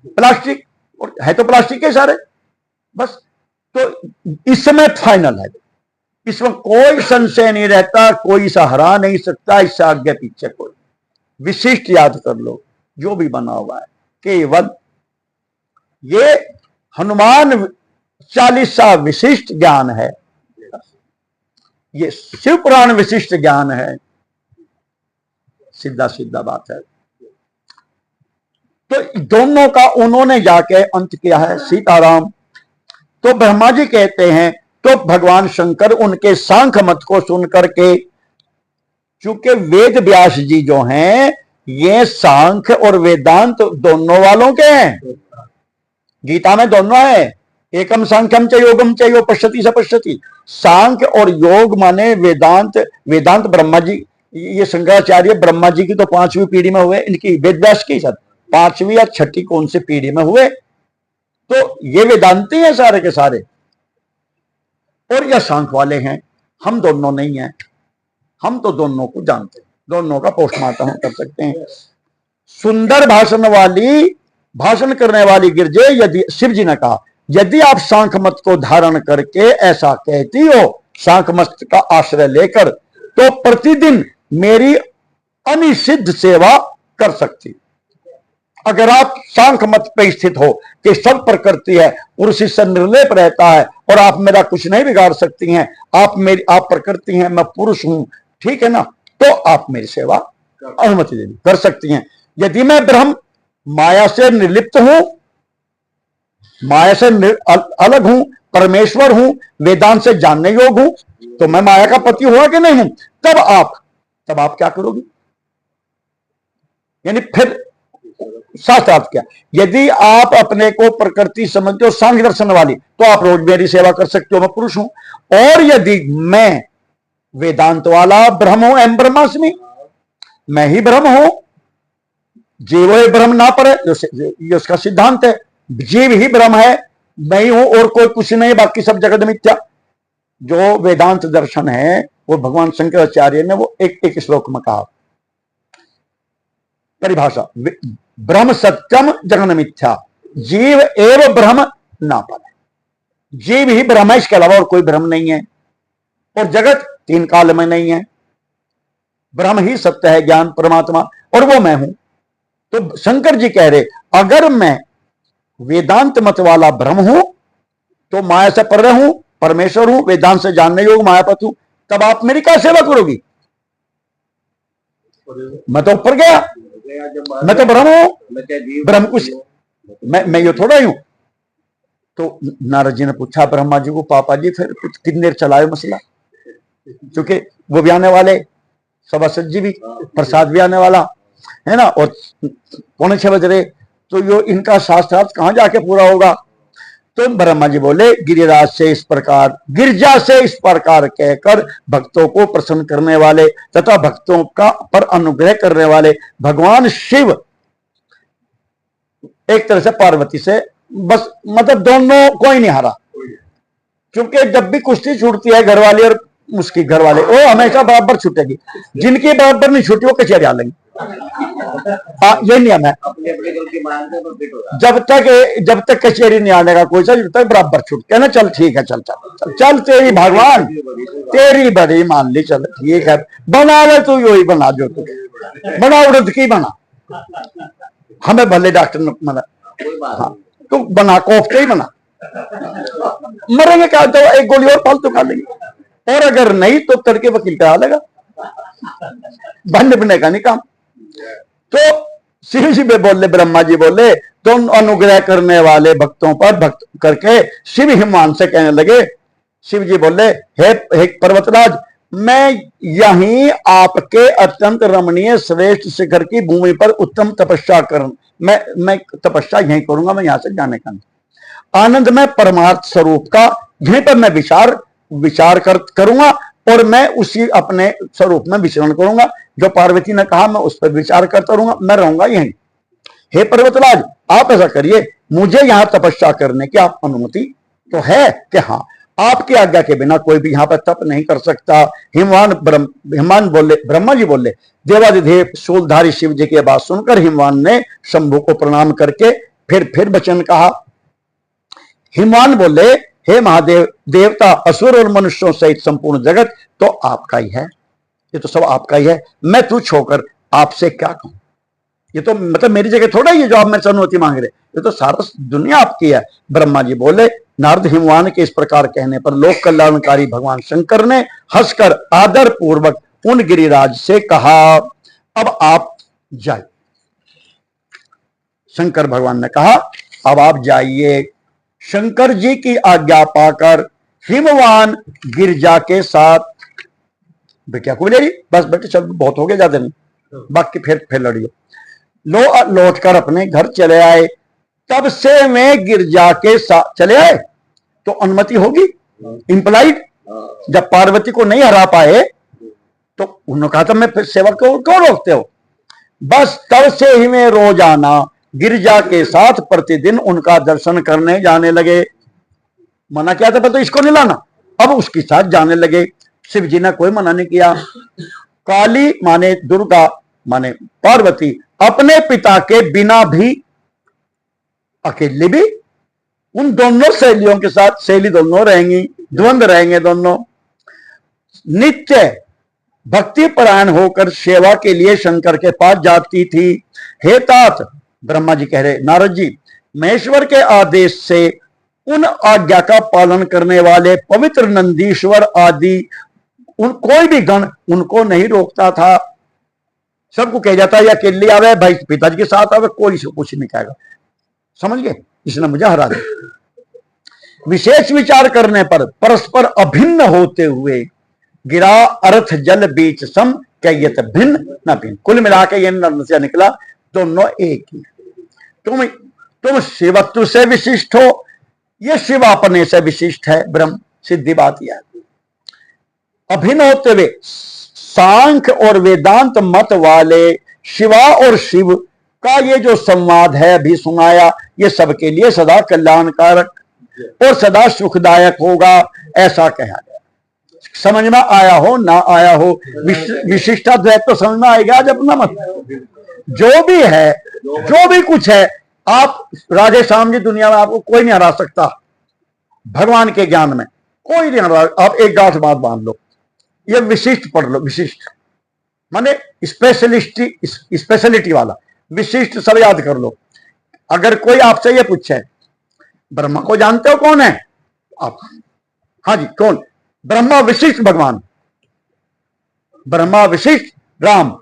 प्लास्टिक, और है तो प्लास्टिक के सारे, बस। तो इसमें फाइनल है, इसमें कोई संशय नहीं रहता, कोई इसे हरा नहीं सकता, इससे आगे पीछे कोई। विशिष्ट याद कर लो, जो भी बना हुआ है केवल ये हनुमान चालीसा विशिष्ट ज्ञान है, ये शिव पुराण विशिष्ट ज्ञान है। सीधा सीधा बात है। तो दोनों का उन्होंने जाके अंत किया है, सीताराम। तो ब्रह्मा जी कहते हैं, तो भगवान शंकर उनके सांख्य मत को सुन करके, चूंकि वेद व्यास जी जो हैं ये सांख्य और वेदांत दोनों वालों के हैं। गीता में दोनों है, एकम सांख्यम च योगम च यो पश्यति स पश्यति। सांख्य और योग माने वेदांत। वेदांत ब्रह्मा जी, ये शंकराचार्य ब्रह्मा जी की तो 5वीं पीढ़ी में हुए, इनकी वेद व्यास की सब 5वीं या 6ठी कौन सी पीढ़ी में हुए। तो ये वेदांती हैं सारे के सारे, और यह सांख्य वाले हैं। हम दोनों नहीं हैं, हम तो दोनों को जानते हैं, दोनों का पोस्टमार्टम कर सकते हैं। सुंदर भाषण करने वाली गिरजे, यदि शिव जी ने कहा यदि आप सांख्य मत को धारण करके ऐसा कहती हो, सांख्य मत का आश्रय लेकर, तो प्रतिदिन मेरी अनिषिद्ध सेवा कर सकती। अगर आप सांख्य मत पे स्थित हो कि सब प्रकृति है, पुरुष से निर्लेप रहता है और आप मेरा कुछ नहीं बिगाड़ सकती हैं, आप प्रकृति हैं, मैं पुरुष हूं, ठीक है ना, तो आप मेरी सेवा अनुमति दे कर सकती हैं। यदि मैं ब्रह्म माया से निर्लिप्त हूं, माया से अलग हूं, परमेश्वर हूं, वेदांत से जानने योग्य हूं, तो मैं माया का पति हुआ कि नहीं हूं, तब आप क्या करोगी? यानी फिर शास्त्रार्थ क्या? यदि आप अपने को प्रकृति समझते हो सांख्य दर्शन वाली, तो आप रोज मेरी सेवा कर सकते हो, मैं पुरुष हूं। और यदि मैं वेदांत वाला ब्रह्म हूं, एम ब्रह्मास्मि, मैं ही ब्रह्म हूं, जीव ब्रह्म ना पड़े, ये उसका सिद्धांत है। जीव ही ब्रह्म है, मैं ही हूं और कोई कुछ नहीं, बाकी सब जगत मिथ्या। जो वेदांत दर्शन है वो भगवान शंकराचार्य ने वो एक श्लोक में कहा, परिभाषा, ब्रह्म सत्यम जगन मिथ्या, जीव एवं ब्रह्म ना पड़े। जीव ही ब्रह्म है, इसके अलावा और कोई ब्रह्म नहीं है, और जगत 3 काल में नहीं है। ब्रह्म ही सत्य है, ज्ञान परमात्मा, और वो मैं हूं। तो शंकर जी कह रहे, अगर मैं वेदांत मत वाला ब्रह्म हूं, तो माया से पर हूं, परमेश्वर हूं, वेदांत से जानने योग्य मायापत हूं, तब आप मेरी क्या सेवा करोगी? मैं तो ऊपर गया, मैं तो ब्रह्म हूं, ब्रह्म कुछ मैं ये थोड़ा ही हूं। तो नारद जी ने पूछा ब्रह्मा जी को, पापा जी फिर कितनी देर चलाए मसला, क्योंकि वो भी आने वाले, सभासद जी भी, प्रसाद भी आने वाला है ना, और 5:45 बज रहे, तो यो इनका शास्त्रार्थ कहां जाके पूरा होगा। तो ब्रह्मा जी बोले, गिरिराज से इस प्रकार, गिरजा से इस प्रकार कहकर भक्तों को प्रसन्न करने वाले तथा भक्तों का पर अनुग्रह करने वाले भगवान शिव एक तरह से पार्वती से बस, मतलब दोनों कोई नहीं हारा, क्योंकि जब भी कुश्ती छूटती है घर वाले और उसकी घर वाले, वो हमेशा बराबर छूटेगी, जिनकी बराबर नहीं छूटी वो कचहरी आ लेंगे। ये नियम है, जब तक कचहरी नहीं आने का कोई सा, जब तक बराबर छूट के ना, चल ठीक है, चल चल चल चल, तेरी भगवान तेरी बड़ी मान ली, चल ठीक है, बना ले तू, यही बना जो तू बना, उड़द की बना, हमें भले डॉक्टर ने मना, हाँ तू बना, कोफ्ते ही बना, मरेंगे क्या, तो एक गोली और फालतू खा लेंगे, और अगर नहीं तो तड़के वकील का लेगा, बनने का नहीं काम। तो शिव जी में बोले, ब्रह्मा जी बोले, तुम अनुग्रह करने वाले भक्तों पर भक्त करके शिव हिमान से कहने लगे, शिव जी बोले, हे पर्वतराज, मैं यहीं आपके अत्यंत रमणीय श्रेष्ठ शिखर की भूमि पर उत्तम तपस्या कर, मैं तपस्या यहीं करूंगा, मैं यहां से जाने का नहीं, आनंद में परमार्थ स्वरूप का यहीं पर मैं विचार करूंगा, और मैं उसी अपने स्वरूप में विचरण करूंगा, जो पार्वती ने कहा मैं उस पर विचार करता रहूंगा, मैं रहूंगा यहीं। हे पर्वतराज, आप ऐसा करिए, मुझे यहां तपस्या करने की आप अनुमति तो है कि हाँ, आपकी आज्ञा के बिना कोई भी यहां पर तप नहीं कर सकता। हिमवान बोले, ब्रह्मा जी बोले, देवादिदेव शूलधारी शिव जी की बात सुनकर हिमवान ने शंभु को प्रणाम करके फिर वचन कहा। हिमवान बोले, हे महादेव, देवता असुर और मनुष्यों सहित संपूर्ण जगत तो आपका ही है, ये तो सब आपका ही है, मैं तुच्छ होकर आपसे क्या कहूं, ये तो मतलब मेरी जगह थोड़ा ही है जो आप मेरे से अनुमति मांग रहे, ये तो सारा दुनिया आपकी है। ब्रह्मा जी बोले, नारद हिमवान के इस प्रकार कहने पर लोक कल्याणकारी भगवान शंकर ने हंसकर आदर पूर्वक उन गिरिराज से कहा, अब आप जाइए। शंकर भगवान ने कहा, अब आप जाइए। शंकर जी की आज्ञा पाकर हिमवान गिरजा के साथ, बेटिया को ले रही, बस बेटे चल बहुत हो गया, ज्यादा नहीं, बाकी फिर लड़ियो, लौटकर अपने घर चले आए। तब से मैं गिरजा के साथ चले आए, तो अनुमति होगी इंप्लाइड, जब पार्वती को नहीं हरा पाए तो उन्होंने कहा था मैं फिर सेवक को क्यों रोकते हो। बस तब से ही मैं रोजाना गिरजा के साथ प्रतिदिन उनका दर्शन करने जाने लगे। मना किया था पर तो इसको नहीं लाना, अब उसके साथ जाने लगे। शिव जी ने कोई मना नहीं किया। काली माने दुर्गा माने पार्वती अपने पिता के बिना भी अकेले भी उन दोनों सहेलियों के साथ, सहेली दोनों रहेंगी, द्वंद्व रहेंगे दोनों, नित्य भक्ति परायण होकर सेवा के लिए शंकर के पास जाती थी। हे तात, ब्रह्मा जी कह रहे, नारद जी, महेश्वर के आदेश से उन आज्ञा का पालन करने वाले पवित्र नंदीश्वर आदि कोई भी गण उनको नहीं रोकता था। सबको कह जाता है या अकेले आवे भाई, पिताजी के साथ आवे, कोई इसको कुछ नहीं कहेगा। समझ गए, इसने मुझे हरा दिया। विशेष विचार करने पर परस्पर अभिन्न होते हुए गिरा अर्थ जल बीच सम कैयत भिन्न न भिन्न। कुल मिला के ये नतीजा निकला, दोनों एक ही। तुम शिवत्व से विशिष्ट हो, ये शिव अपने से विशिष्ट है, ब्रह्म, सिद्धि बात यह। अभिन्न होते हुए सांख्य और वेदांत मत वाले शिवा और शिव का ये जो संवाद है अभी सुनाया, ये सबके लिए सदा कल्याणकारक और सदा सुखदायक होगा, ऐसा कहा गया। समझ में आया हो ना आया हो, विशिष्टा द्वैत तो समझ में आएगा जब अपना मत, जो भी है, जो भी कुछ है, आप राधे श्याम जी दुनिया में आपको कोई नहीं हरा सकता। भगवान के ज्ञान में कोई नहीं हरा। आप एक गांठ बात बांध लो, ये विशिष्ट पढ़ लो, विशिष्ट माने स्पेशलिटी वाला, विशिष्ट सब याद कर लो। अगर कोई आपसे ये पूछे ब्रह्मा को जानते हो कौन है आप, हाँ जी कौन, ब्रह्मा विशिष्ट भगवान, ब्रह्मा विशिष्ट राम,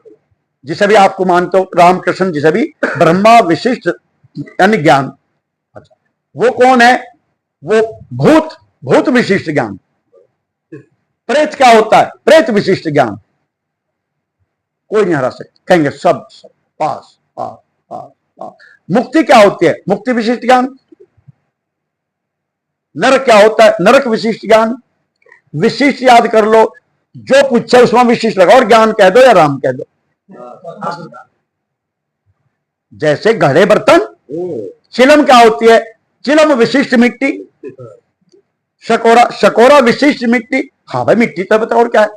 जिसे भी आपको मानते हो रामकृष्ण, जिसे भी ब्रह्मा विशिष्ट यानी ज्ञान। अच्छा, वो कौन है? वो भूत विशिष्ट ज्ञान। प्रेत क्या होता है? प्रेत विशिष्ट ज्ञान। कोई नहीं हरा सकता, कहेंगे सब पास पास पास पास। मुक्ति क्या होती है? मुक्ति विशिष्ट ज्ञान। नरक क्या होता है? नरक विशिष्ट ज्ञान। विशिष्ट याद कर लो, जो पूछे उसमें विशिष्ट लगा, और ज्ञान कह दो या राम कह दो। जैसे घड़े बर्तन, चिलम क्या होती है? चिलम विशिष्ट मिट्टी। शकोरा विशिष्ट मिट्टी। हाँ भाई मिट्टी तो बताओ और क्या है?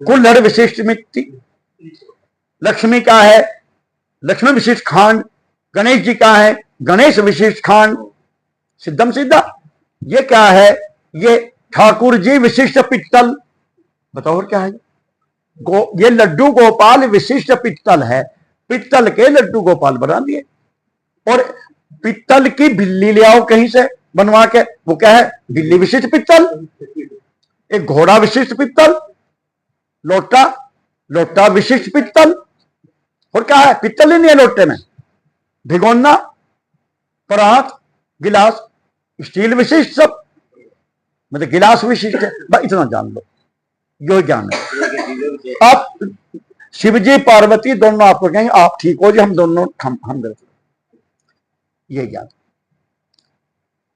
कुल्हड़ विशिष्ट मिट्टी। लक्ष्मी क्या है? लक्ष्मी विशिष्ट खांड। गणेश जी क्या है? गणेश विशिष्ट खांड। सिद्धम सिद्धा। ये क्या है? ये ठाकुर जी विशिष्ट पित्तल। बताओ और क्या है? ये लड्डू गोपाल विशिष्ट पित्तल है। पित्तल के लड्डू गोपाल बना दिए। और पित्तल की बिल्ली ले आओ कहीं से बनवा के, वो क्या है? बिल्ली विशिष्ट पित्तल। एक घोड़ा विशिष्ट पित्तल। लोटा विशिष्ट पित्तल। और क्या है? पित्तल ही नहीं है लोटे में। भिगोना, परात, गिलास, स्टील विशिष्ट सब, मतलब गिलास विशिष्ट है। बस इतना जान लो, यो ज्ञान है। आप शिवजी पार्वती दोनों आपको कहेंगे आप ठीक हो जी, हम दोनों हम गलत। ये ज्ञान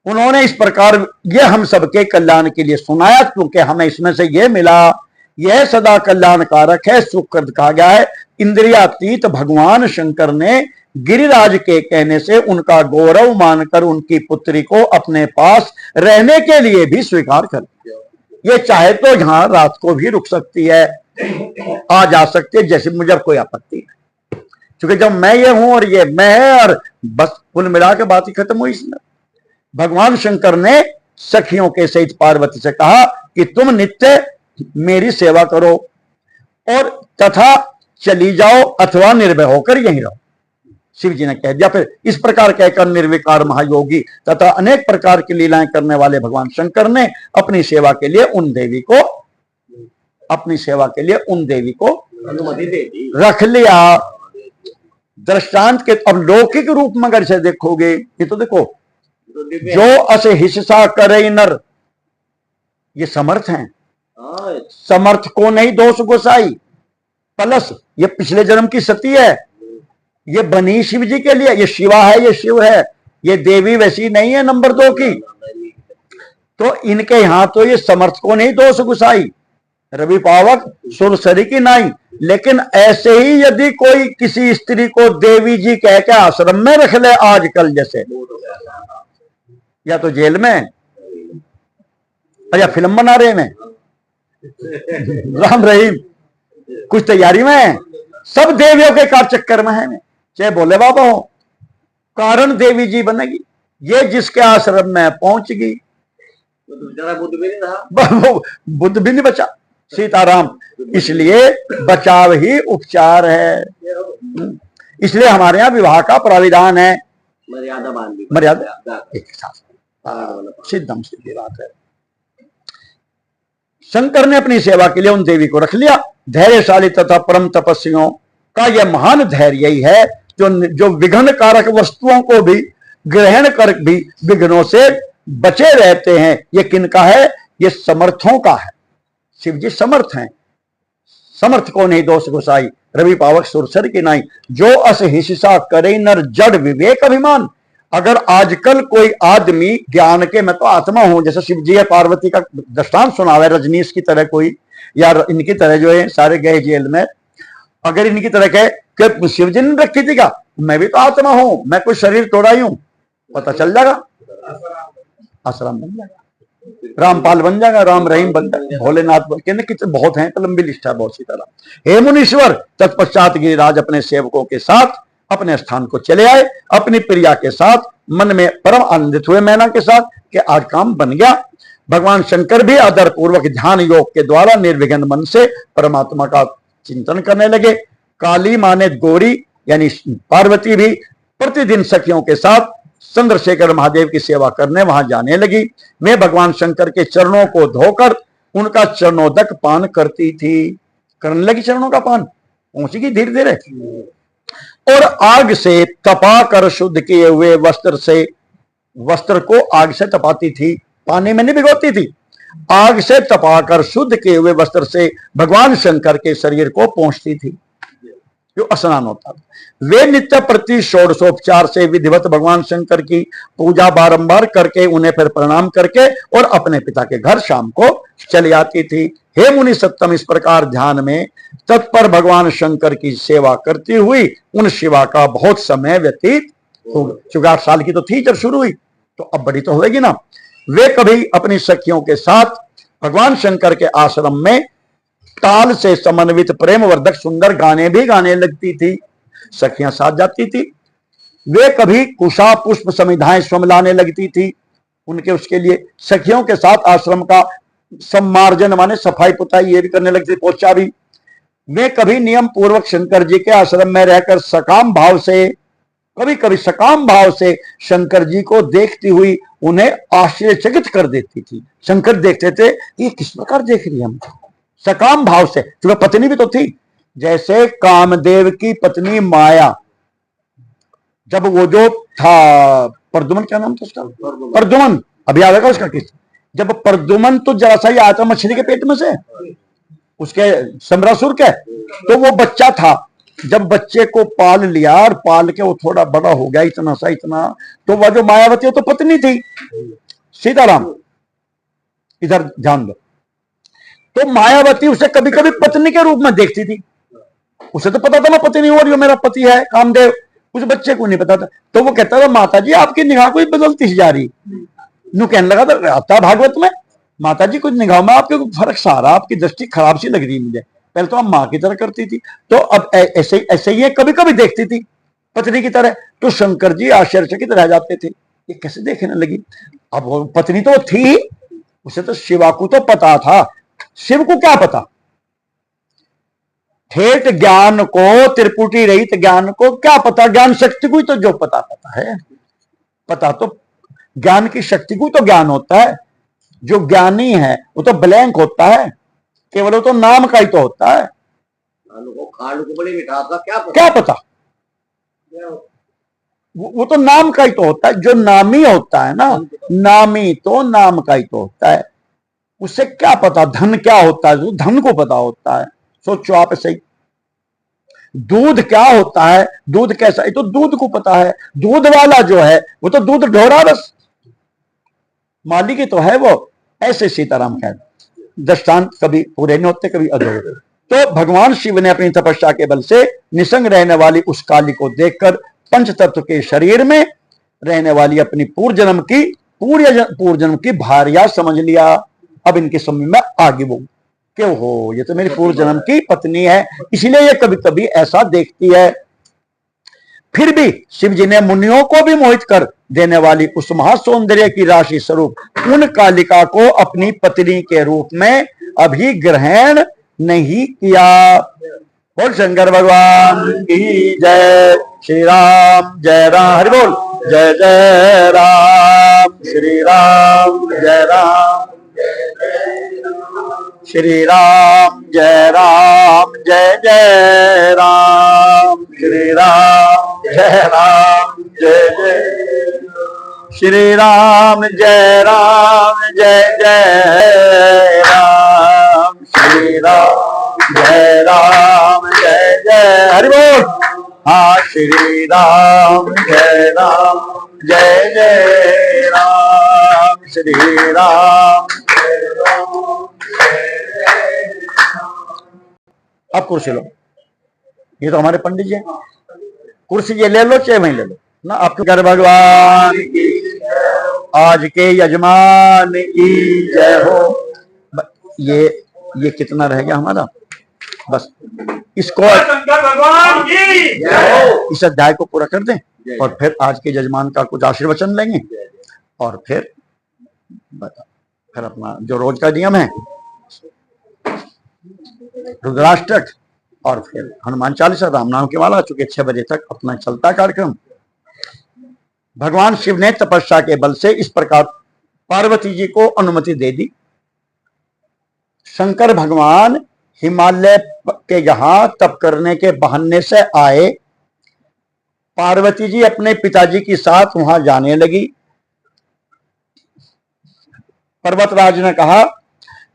उन्होंने इस प्रकार ये हम सबके कल्याण के लिए सुनाया, क्योंकि हमें इसमें से ये मिला, यह सदा कल्याणकारक है, सुखद कहा गया है। इंद्रियातीत भगवान शंकर ने गिरिराज के कहने से उनका गौरव मानकर उनकी पुत्री को अपने पास रहने के लिए भी स्वीकार कर दिया। ये चाहे तो यहां रात को भी रुक सकती है, आ जा सकती है, जैसे मुझे कोई आपत्ति नहीं, क्योंकि जब मैं ये हूं और ये मैं है, और बस कुल मिला के बात ही खत्म हुई इसमें। भगवान शंकर ने सखियों के सहित पार्वती से कहा कि तुम नित्य मेरी सेवा करो और तथा चली जाओ अथवा निर्भय होकर यहीं रहो। शिव जी ने कह दिया। फिर इस प्रकार कहकर निर्विकार महायोगी तथा अनेक प्रकार की लीलाएं करने वाले भगवान शंकर ने अपनी सेवा के लिए उन देवी को अनुमति दे दी, रख लिया। दृष्टांत के अब लौकिक रूप में अगर से देखोगे, ये तो देखो, जो अस हिस्सा करे नर, ये समर्थ हैं। समर्थ को नहीं दोष गोसाई। प्लस ये पिछले जन्म की सती है, ये बनी शिव जी के लिए, ये शिवा है, ये शिव है, ये देवी वैसी नहीं है नंबर 2 की। तो इनके यहां तो ये समर्थ को नहीं दोष गुसाई, रवि पावक सुरसरी की नाई। लेकिन ऐसे ही यदि कोई किसी स्त्री को देवी जी कह के आश्रम में रख ले आजकल जैसे, या तो जेल में या फिल्म बना रहे में, राम रहीम कुछ तैयारी में, सब देवियों के कार चक्कर में है, चाहे भोले बाबा हो, कारण देवी जी बनेगी। ये जिसके आश्रम में पहुंच गई, बुद्ध भी नहीं बचा, सीताराम। इसलिए बचाव ही उपचार है। इसलिए हमारे यहाँ विवाह का प्राविधान है, मर्यादा एक साथ, सिद्धम सिद्धि बात है। शंकर ने अपनी सेवा के लिए उन देवी को रख लिया। धैर्यशाली तथा परम तपस्वियों का यह महान धैर्य ही है जो विघ्न कारक वस्तुओं को भी ग्रहण कर भी विघ्नों से बचे रहते हैं। ये किनका है? ये समर्थों का है। शिव जी समर्थ हैं। समर्थ को नहीं दोष गुसाई, रवि पावक सुरसर की नाई। जो अस हिस्सा करे नर जड़ विवेक अभिमान। अगर आजकल कोई आदमी ज्ञान के, मैं तो आत्मा हूं, जैसे शिव जी है पार्वती का दृष्टांत सुना है, रजनीश की तरह कोई या इनकी तरह जो है सारे गए जेल में, अगर इनकी तरह कहे कि शिव जी ने रखी थी क्या, मैं भी तो आत्मा हूं, मैं कोई शरीर तोड़ा ही हूं, पता चल जाएगा, आश्रम बन जाएगा, रामपाल बन जाएगा, राम रहीम बन जाएगा, भोलेनाथ बन के कितने बहुत हैं, तो लंबी लिस्ट है बहुत सी तरह। हे मुनीश्वर, तत्पश्चात गिरिराज अपने सेवकों के साथ अपने स्थान को चले आए। अपनी प्रिया के साथ मन में परम आनंदित हुए मैना के साथ कि आज काम बन गया। भगवान शंकर भी आदर पूर्वक ध्यान योग के द्वारा निर्विघ्न मन से परमात्मा का चिंतन करने लगे। काली माने गौरी यानी पार्वती भी प्रतिदिन सखियों के साथ चंद्रशेखर महादेव की सेवा करने वहां जाने लगी। मैं भगवान शंकर के चरणों को धोकर उनका चरणोदक पान करती थी। करने लगी चरणों का पान, पहुंचेगी धीरे धीरे। और आग से तपा कर शुद्ध किए हुए वस्त्र से, वस्त्र को आग से तपाती थी, पानी में नहीं भिगोती थी, आग से तपाकर शुद्ध किए हुए वस्त्र से भगवान शंकर के शरीर को पहुंचती थी, जो स्नान होता था। वे नित्य प्रति षोडशोपचार से विधिवत भगवान शंकर की पूजा बारंबार करके उन्हें फिर प्रणाम करके और अपने पिता के घर शाम को चली आती थी। हे मुनि सत्तम, इस प्रकार ध्यान में तत्पर भगवान शंकर की सेवा करती हुई उन शिवा का बहुत समय व्यतीत हो गया। चूंकि 8 साल की तो थी जब शुरू हुई, तो अब बड़ी तो होगी ना। वे कभी अपनी सखियों के साथ भगवान शंकर के आश्रम में ताल से समन्वित प्रेम वर्धक सुंदर गाने भी गाने लगती थी, सखियां साथ जाती थी। वे कभी कुशा पुष्प समिधाएं स्वयं लाने लगती थी, उनके उसके लिए सखियों के साथ आश्रम का सम्मार्जन माने सफाई पुताई ये भी करने लगती, पोछा भी। वे कभी नियम पूर्वक शंकर जी के आश्रम में रहकर सकाम भाव से, कभी कभी सकाम भाव से शंकर जी को देखती हुई उन्हें आश्चर्यचकित कर देती थी। शंकर देखते थे ये किस प्रकार देख रही है हमको, सकाम भाव से, क्योंकि पत्नी भी तो थी। जैसे कामदेव की पत्नी माया, जब वो जो था प्रद्युमन, क्या नाम था उसका, प्रद्युमन, अभी आएगा उसका किस, जब प्रद्युमन तो जरा सा ही आया था मछली के पेट में से, उसके सम्रासुर के, तो वो बच्चा था। जब बच्चे को पाल लिया और पाल के वो थोड़ा बड़ा हो गया, इतना सा इतना, तो वह जो मायावती वो तो पत्नी थी सीताराम, इधर ध्यान दो। तो मायावती उसे कभी कभी पत्नी के रूप में देखती थी। उसे तो पता था ना पत्नी हो रही हो, मेरा पति है कामदेव, उस बच्चे को नहीं पता था। तो वो कहता था माता जी आपकी निगाह कोई बदलती जा रही। नु कहने लगा था आता भागवत में, माता जी कुछ निगाह में आपके फर्क सा रहा, आपकी दृष्टि खराब सी लग रही मुझे। पहले तो आप माँ की तरह करती थी, तो अब ऐसे ही कभी कभी देखती थी पत्नी की तरह। तो शंकर जी आश्चर्यचकित रह जाते थे, ये कैसे देखने लगी। अब वो पत्नी तो थी, उसे तो शिवा को तो पता था, शिव को क्या पता। ठेठ ज्ञान को, त्रिपुटी रहित ज्ञान को क्या पता, ज्ञान शक्ति को ही तो जो पता है, पता तो ज्ञान की शक्ति को तो ज्ञान होता है। जो ज्ञानी है वो तो ब्लैंक होता है, केवल वो तो नाम का ही तो होता है। क्या पता, वो तो नाम का ही तो होता है। जो नामी होता है ना, नामी तो नाम का ही तो होता है। उससे क्या पता धन क्या होता है, धन को पता होता है। सोचो आप सही, दूध क्या होता है, दूध कैसा है, तो दूध को पता है। दूध वाला जो है वो तो दूध ढोरा रस मालिक ही तो है वो। ऐसे सीताराम कहते दृष्टांत कभी पूरे नहीं होते, कभी अधूरे। तो भगवान शिव ने अपनी तपस्या के बल से निसंग रहने वाली उस काली को देखकर पंच तत्व के शरीर में रहने वाली अपनी पूर्व जन्म की भार्या समझ लिया। अब इनके समझ में आगे वो क्यों हो, ये तो मेरी पूर्व जन्म की पत्नी है, इसलिए ये कभी कभी ऐसा देखती है। फिर भी शिव जी ने मुनियों को भी मोहित कर देने वाली उस महासौंदर्य की राशि स्वरूप उन कालिका को अपनी पत्नी के रूप में अभी ग्रहण नहीं किया। बोल शंकर भगवान की जय। श्री राम जय राम, हरि बोल जय जय राम। श्री राम जय राम, श्री राम जय राम, जय जय राम। श्री राम जय राम, जय जय, श्री राम जय राम, जय जय राम। श्री राम जय राम, जय जय, हरि बोल। हाँ, श्री राम जय राम, जय जय राम। श्री राम जय राम। अब कुर्सी लो, ये तो हमारे पंडित जी हैं, कुर्सी ये ले लो चाहे वहीं ले लो ना। आपके घर भगवान की, आज के यजमान की जय हो। ये कितना रह गया हमारा, बस इसको भगवान की इस अध्याय को पूरा कर दें और फिर आज के यजमान का कुछ आशीर्वचन लेंगे और फिर अपना जो रोज का नियम है रुद्राष्टक और फिर हनुमान चालीसा, राम नाम की माला, चूंकि 6 बजे तक अपना चलता कार्यक्रम। भगवान शिव ने तपस्या के बल से इस प्रकार पार्वती जी को अनुमति दे दी। शंकर भगवान हिमालय के यहाँ तप करने के बहाने से आए। पार्वती जी अपने पिताजी के साथ वहां जाने लगी। पर्वतराज ने कहा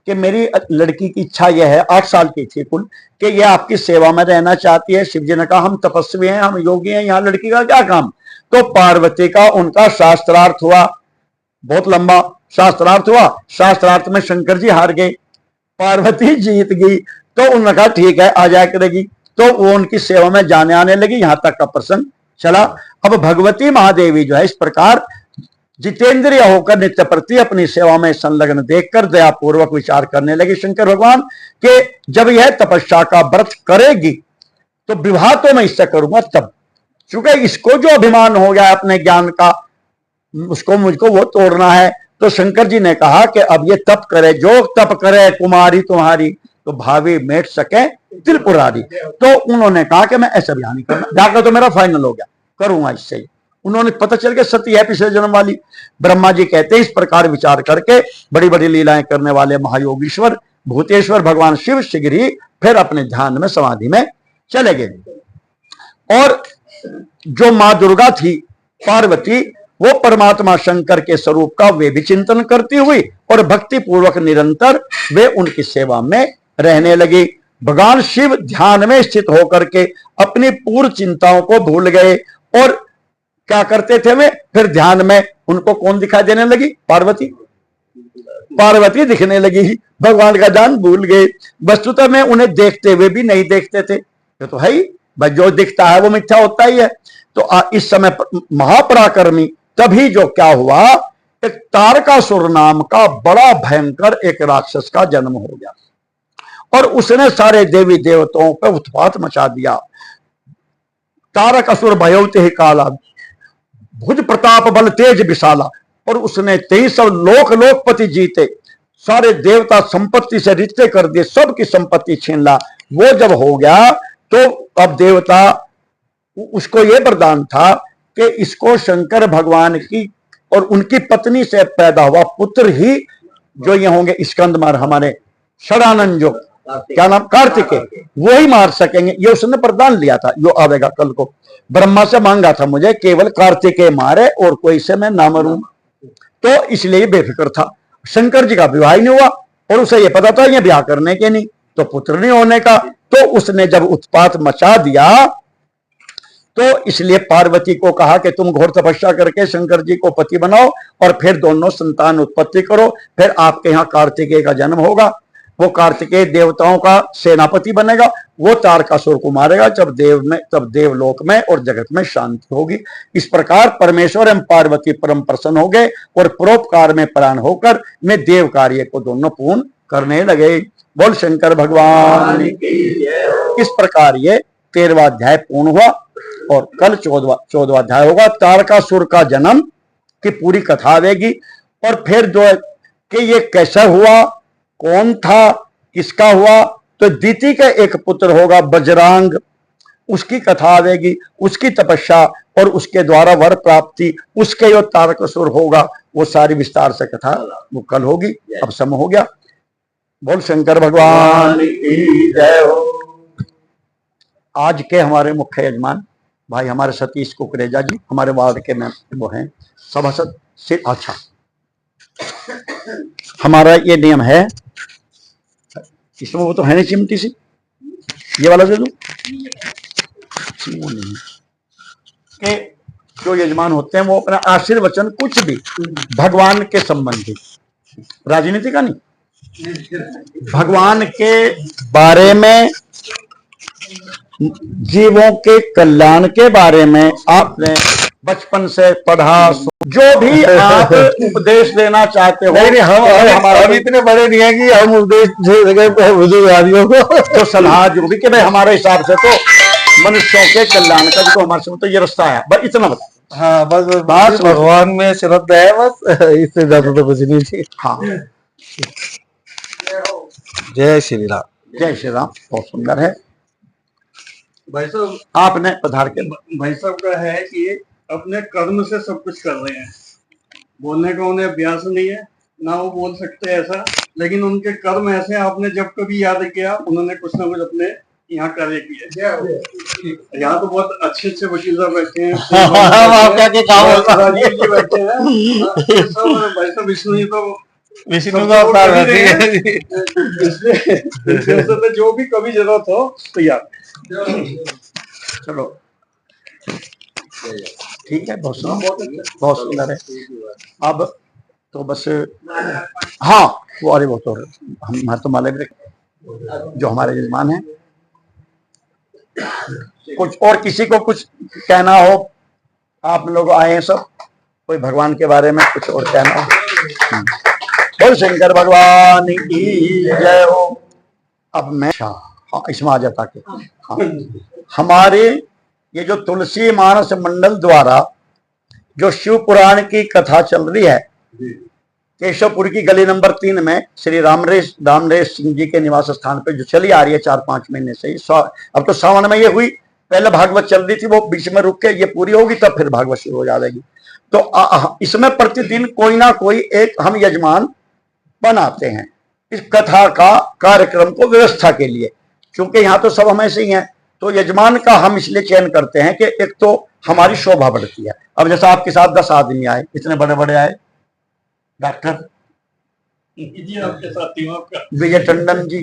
कि मेरी लड़की की इच्छा यह है, 8 साल की थी कुल, कि यह आपकी सेवा में रहना चाहती है। शिव जी ने कहा हम तपस्वी हैं, हम योगी हैं, यहाँ लड़की का क्या काम। तो पार्वती का उनका शास्त्रार्थ हुआ, बहुत लंबा शास्त्रार्थ हुआ। शास्त्रार्थ में शंकर जी हार गए, पार्वती जीत गई। तो उन्होंने कहा ठीक है आ जाया करेगी। तो वो उनकी सेवा में जाने आने लगी, यहां तक का प्रसंग चला। अब भगवती महादेवी जो है इस प्रकार जितेंद्रिय होकर नित्य प्रति अपनी सेवा में संलग्न देखकर दयापूर्वक विचार करने लगी शंकर भगवान के जब यह तपस्या का व्रत करेगी तो विवाह तो मैं इससे करूंगा तब, चूंकि इसको जो अभिमान हो गया अपने ज्ञान का, उसको मुझको वो तोड़ना है। तो शंकर जी ने कहा कि अब ये तप करे, जो तप करे कुमारी तुम्हारी, तो भावी मेट सके त्रिपुरारी। तो उन्होंने कहा कि मैं ऐसा भी नहीं करना, जाकर तो मेरा फाइनल हो गया, करूंगा इससे ही। उन्होंने पता चल गया सती है पिछले जन्म वाली। ब्रह्मा जी कहते हैं इस प्रकार विचार करके बड़ी बड़ी लीलाएं करने वाले महायोगीश्वर भूतेश्वर भगवान शिव शीघ्र ही फिर अपने ध्यान में समाधि में चले गए। और जो मां दुर्गा थी पार्वती, वो परमात्मा शंकर के स्वरूप का वे भी चिंतन करती हुई और भक्ति पूर्वक निरंतर वे उनकी सेवा में रहने लगी। भगवान शिव ध्यान में स्थित होकर के अपनी पूर्व चिंताओं को भूल गए। और क्या करते थे वे फिर ध्यान में, उनको कौन दिखाई देने लगी, पार्वती। पार्वती दिखने लगी, भगवान का ध्यान भूल गए। वस्तुतः में उन्हें देखते हुए भी नहीं देखते थे, ये तो है ही भाई, जो दिखता है वो मिथ्या होता ही है। तो इस समय महापराक्रमी तभी जो क्या हुआ, एक तारकासुर नाम का बड़ा भयंकर एक राक्षस का जन्म हो गया और उसने सारे देवी देवताओं पर उत्पात मचा दिया। तारकासुर भयौते ही काला, भुज प्रताप बल तेज विशाला, और उसने 23 लोक लोकपति जीते, सारे देवता संपत्ति से रिश्ते कर दिए, सबकी संपत्ति छीन ला। वो जब हो गया तो अब देवता, उसको यह वरदान था कि इसको शंकर भगवान की और उनकी पत्नी से पैदा हुआ पुत्र ही जो ये होंगे स्कंदमार, हमारे षडानंद जो क्या नाम कार्तिकेय, वो ही मार सकेंगे। ये उसने वरदान लिया था, जो आवेगा कल को। ब्रह्मा से मांगा था मुझे केवल कार्तिकेय मारे और कोई से मैं ना मरूं, तो इसलिए बेफिक्र था। शंकर जी का विवाह नहीं हुआ और उसे ये पता था ये ब्याह करने के नहीं, तो पुत्र नहीं होने का। तो उसने जब उत्पात मचा दिया तो इसलिए पार्वती को कहा कि तुम घोर तपस्या करके शंकर जी को पति बनाओ और फिर दोनों संतान उत्पत्ति करो, फिर आपके यहाँ कार्तिकेय का जन्म होगा। वो कार्तिकेय देवताओं का सेनापति बनेगा, वो तारकासुर को मारेगा, तब देवलोक में और जगत में शांति होगी। इस प्रकार परमेश्वर एवं पार्वती परम प्रसन्न हो गए और परोपकार में प्राण होकर में देव कार्य को दोनों पूर्ण करने लगे। बोल शंकर भगवान की। इस प्रकार ये 13वां अध्याय पूर्ण हुआ और कल 14वां अध्याय होगा। तारकासुर का जन्म की पूरी कथा आएगी और फिर जो है कि ये कैसा हुआ, कौन था, किसका हुआ। तो दीति का एक पुत्र होगा बजरांग, उसकी कथा आएगी, उसकी तपस्या और उसके द्वारा वर प्राप्ति, उसके जो तारकासुर होगा वो सारी विस्तार से कथा वो कल होगी। अब समय हो गया। बोल शंकर भगवान की जय हो। आज के हमारे मुख्य यजमान भाई हमारे सतीश कुकरेजा जी, हमारे वार्ड के में वो हैं सभासद से। अच्छा, हमारा ये नियम है, इसमें वो तो है नहीं चिमटी सी, ये वाला दे दूं कि जो यजमान होते हैं वो अपना आशीर्वचन कुछ भी भगवान के संबंधी, राजनीति का नहीं, भगवान के बारे में, जीवों के कल्याण के बारे में आपने बचपन से पढ़ा, जो भी आप उपदेश देना चाहते हो। नहीं, हम इतने बड़े नहीं है कि हम उपदेश दे सके बुजुर्ग को, तो सलाह जो भी कि भाई हमारे हिसाब से तो मनुष्यों के कल्याण का जो हमारे से तो ये रास्ता है, बस इतना बता। हाँ बस भगवान में श्रद्धा है, बस इससे ज्यादा तो कुछ नहीं थी। हाँ, जय श्री राम। जय श्री राम। बहुत सुंदर है भाई साहब। आपने पधार के भाई साहब का है कि अपने कर्म से सब कुछ कर रहे हैं, बोलने का उन्हें अभ्यास नहीं है, ना वो बोल सकते ऐसा लेकिन उनके कर्म ऐसे, आपने जब कभी याद किया उन्होंने कुछ ना कुछ अपने यहाँ कार्य किया। यहाँ तो बहुत अच्छे अच्छे वकील साहब बैठे हैं, आपका क्या काम होता है? राजीव जी बैठे हैं, ये सब भाई साहब विष्णु जी तो विष्णु का अवतार रहती है। इसलिए इनसे तो जो भी कभी जरूरत हो तैयार। चलो ठीक है, बहुत बहुत सुंदर है। अब तो बस हाँ वो, अरे वो तो हम तो मालूम जो हमारे यजमान हैं, कुछ और किसी को कुछ कहना हो, आप लोग आए हैं सब, कोई भगवान के बारे में कुछ और कहना हो। बोल शंकर भगवान की जय हो। अब मैं हाँ इसमें आ जाता के हाँ, हमारे ये जो तुलसी मानस मंडल द्वारा जो शिव पुराण की कथा चल रही है, केशवपुर की गली नंबर 3 में श्री रामरेश सिंह जी के निवास स्थान पे जो चली आ रही है 4-5 महीने से, अब तो सावन में ये हुई, पहले भागवत चल रही थी, वो बीच में रुक के ये पूरी होगी तब फिर भागवत शुरू हो जाएगी। तो इसमें प्रतिदिन कोई ना कोई एक हम यजमान बनाते हैं इस कथा का कार्यक्रम को व्यवस्था के लिए, क्योंकि यहाँ तो सब हमें से ही हैं, तो यजमान का हम इसलिए चयन करते हैं कि एक तो हमारी शोभा बढ़ती है। अब जैसा आपके साथ 10 आदमी आए, इतने बड़े बड़े आए, डॉक्टर जी आपके साथी हूं, आपका विजय टंडन जी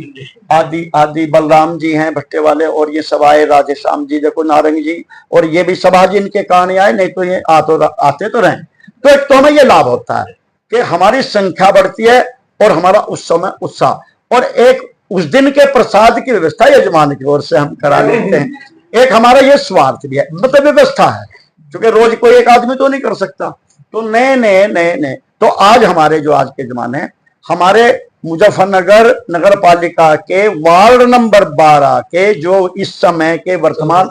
आदि आदि, बलराम जी हैं भट्टे वाले, और ये सब आए, राधेश्याम जी, देखो नारंग जी, और ये भी सभा जी इनके कारण आए, नहीं तो ये आते तो रहे। तो एक तो हमें ये लाभ होता है कि हमारी संख्या बढ़ती है और हमारा उस समय उत्साह, और एक उस दिन के प्रसाद की व्यवस्था यजमान की ओर से हम करा लेते हैं। एक हमारा ये स्वार्थ भी है, मतलब व्यवस्था है, क्योंकि रोज कोई एक आदमी तो नहीं कर सकता, तो नए तो आज हमारे जो आज के जमाने हैं, हमारे मुजफ्फरनगर नगर पालिका के वार्ड नंबर 12 के जो इस समय के वर्तमान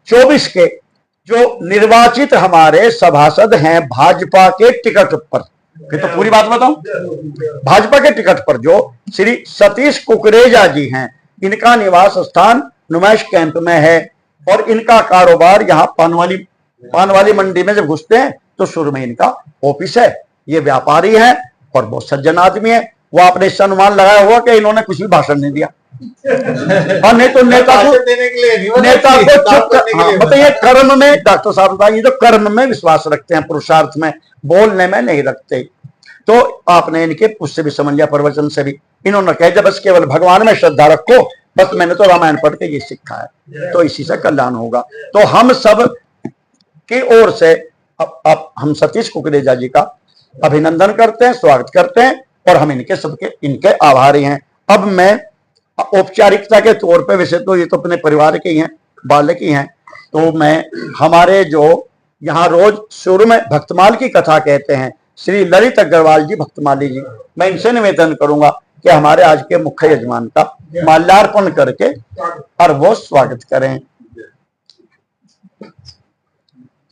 24 के जो निर्वाचित हमारे सभासद हैं भाजपा के टिकट पर, फिर तो पूरी बात बताऊं, भाजपा के टिकट पर जो श्री सतीश कुकरेजा जी हैं, इनका निवास स्थान नुमाइश कैंप में है, और इनका कारोबार यहाँ पान वाली मंडी में जब घुसते हैं तो शुरू में इनका ऑफिस है। ये व्यापारी हैं और बहुत सज्जन आदमी है। वो आपने इससे अनुमान लगाया हुआ कि इन्होंने कुछ भी भाषण नहीं दिया, और नहीं तो नेता को चुप बताइए, कर्म में डॉक्टर साहब बताइए, तो कर्म में विश्वास रखते हैं, पुरुषार्थ में, बोलने में नहीं रखते। तो आपने इनके उससे भी समझ लिया, प्रवचन से भी, इन्होंने कह दिया बस केवल भगवान में श्रद्धा रखो, बस मैंने तो रामायण पढ़ के ये सीखा है, तो इसी से कल्याण होगा। तो हम सब की ओर से अब हम सतीश कुकरेजा जी का अभिनंदन करते हैं, स्वागत करते हैं, और हम इनके आभारी हैं। अब मैं औपचारिकता के तौर पे, वैसे तो ये तो अपने परिवार के ही हैं, बालक ही हैं, तो मैं हमारे जो यहाँ रोज शुरू में भक्तमाल की कथा कहते हैं श्री ललित अग्रवाल जी भक्तमाली जी, मैं इनसे निवेदन करूंगा कि हमारे आज के मुख्य यजमान का माल्यार्पण करके और वो स्वागत करें।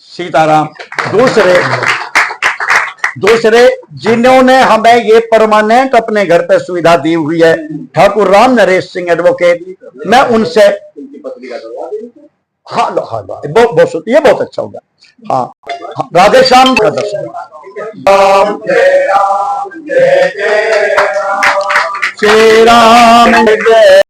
सीताराम। दूसरे जिन्होंने हमें ये परमानेंट अपने घर पे सुविधा दी हुई है, ठाकुर राम नरेश सिंह एडवोकेट, मैं उनसे हाँ ये बहुत अच्छा होगा। हाँ, राधेश्याम का दर्शन, श्री राम जय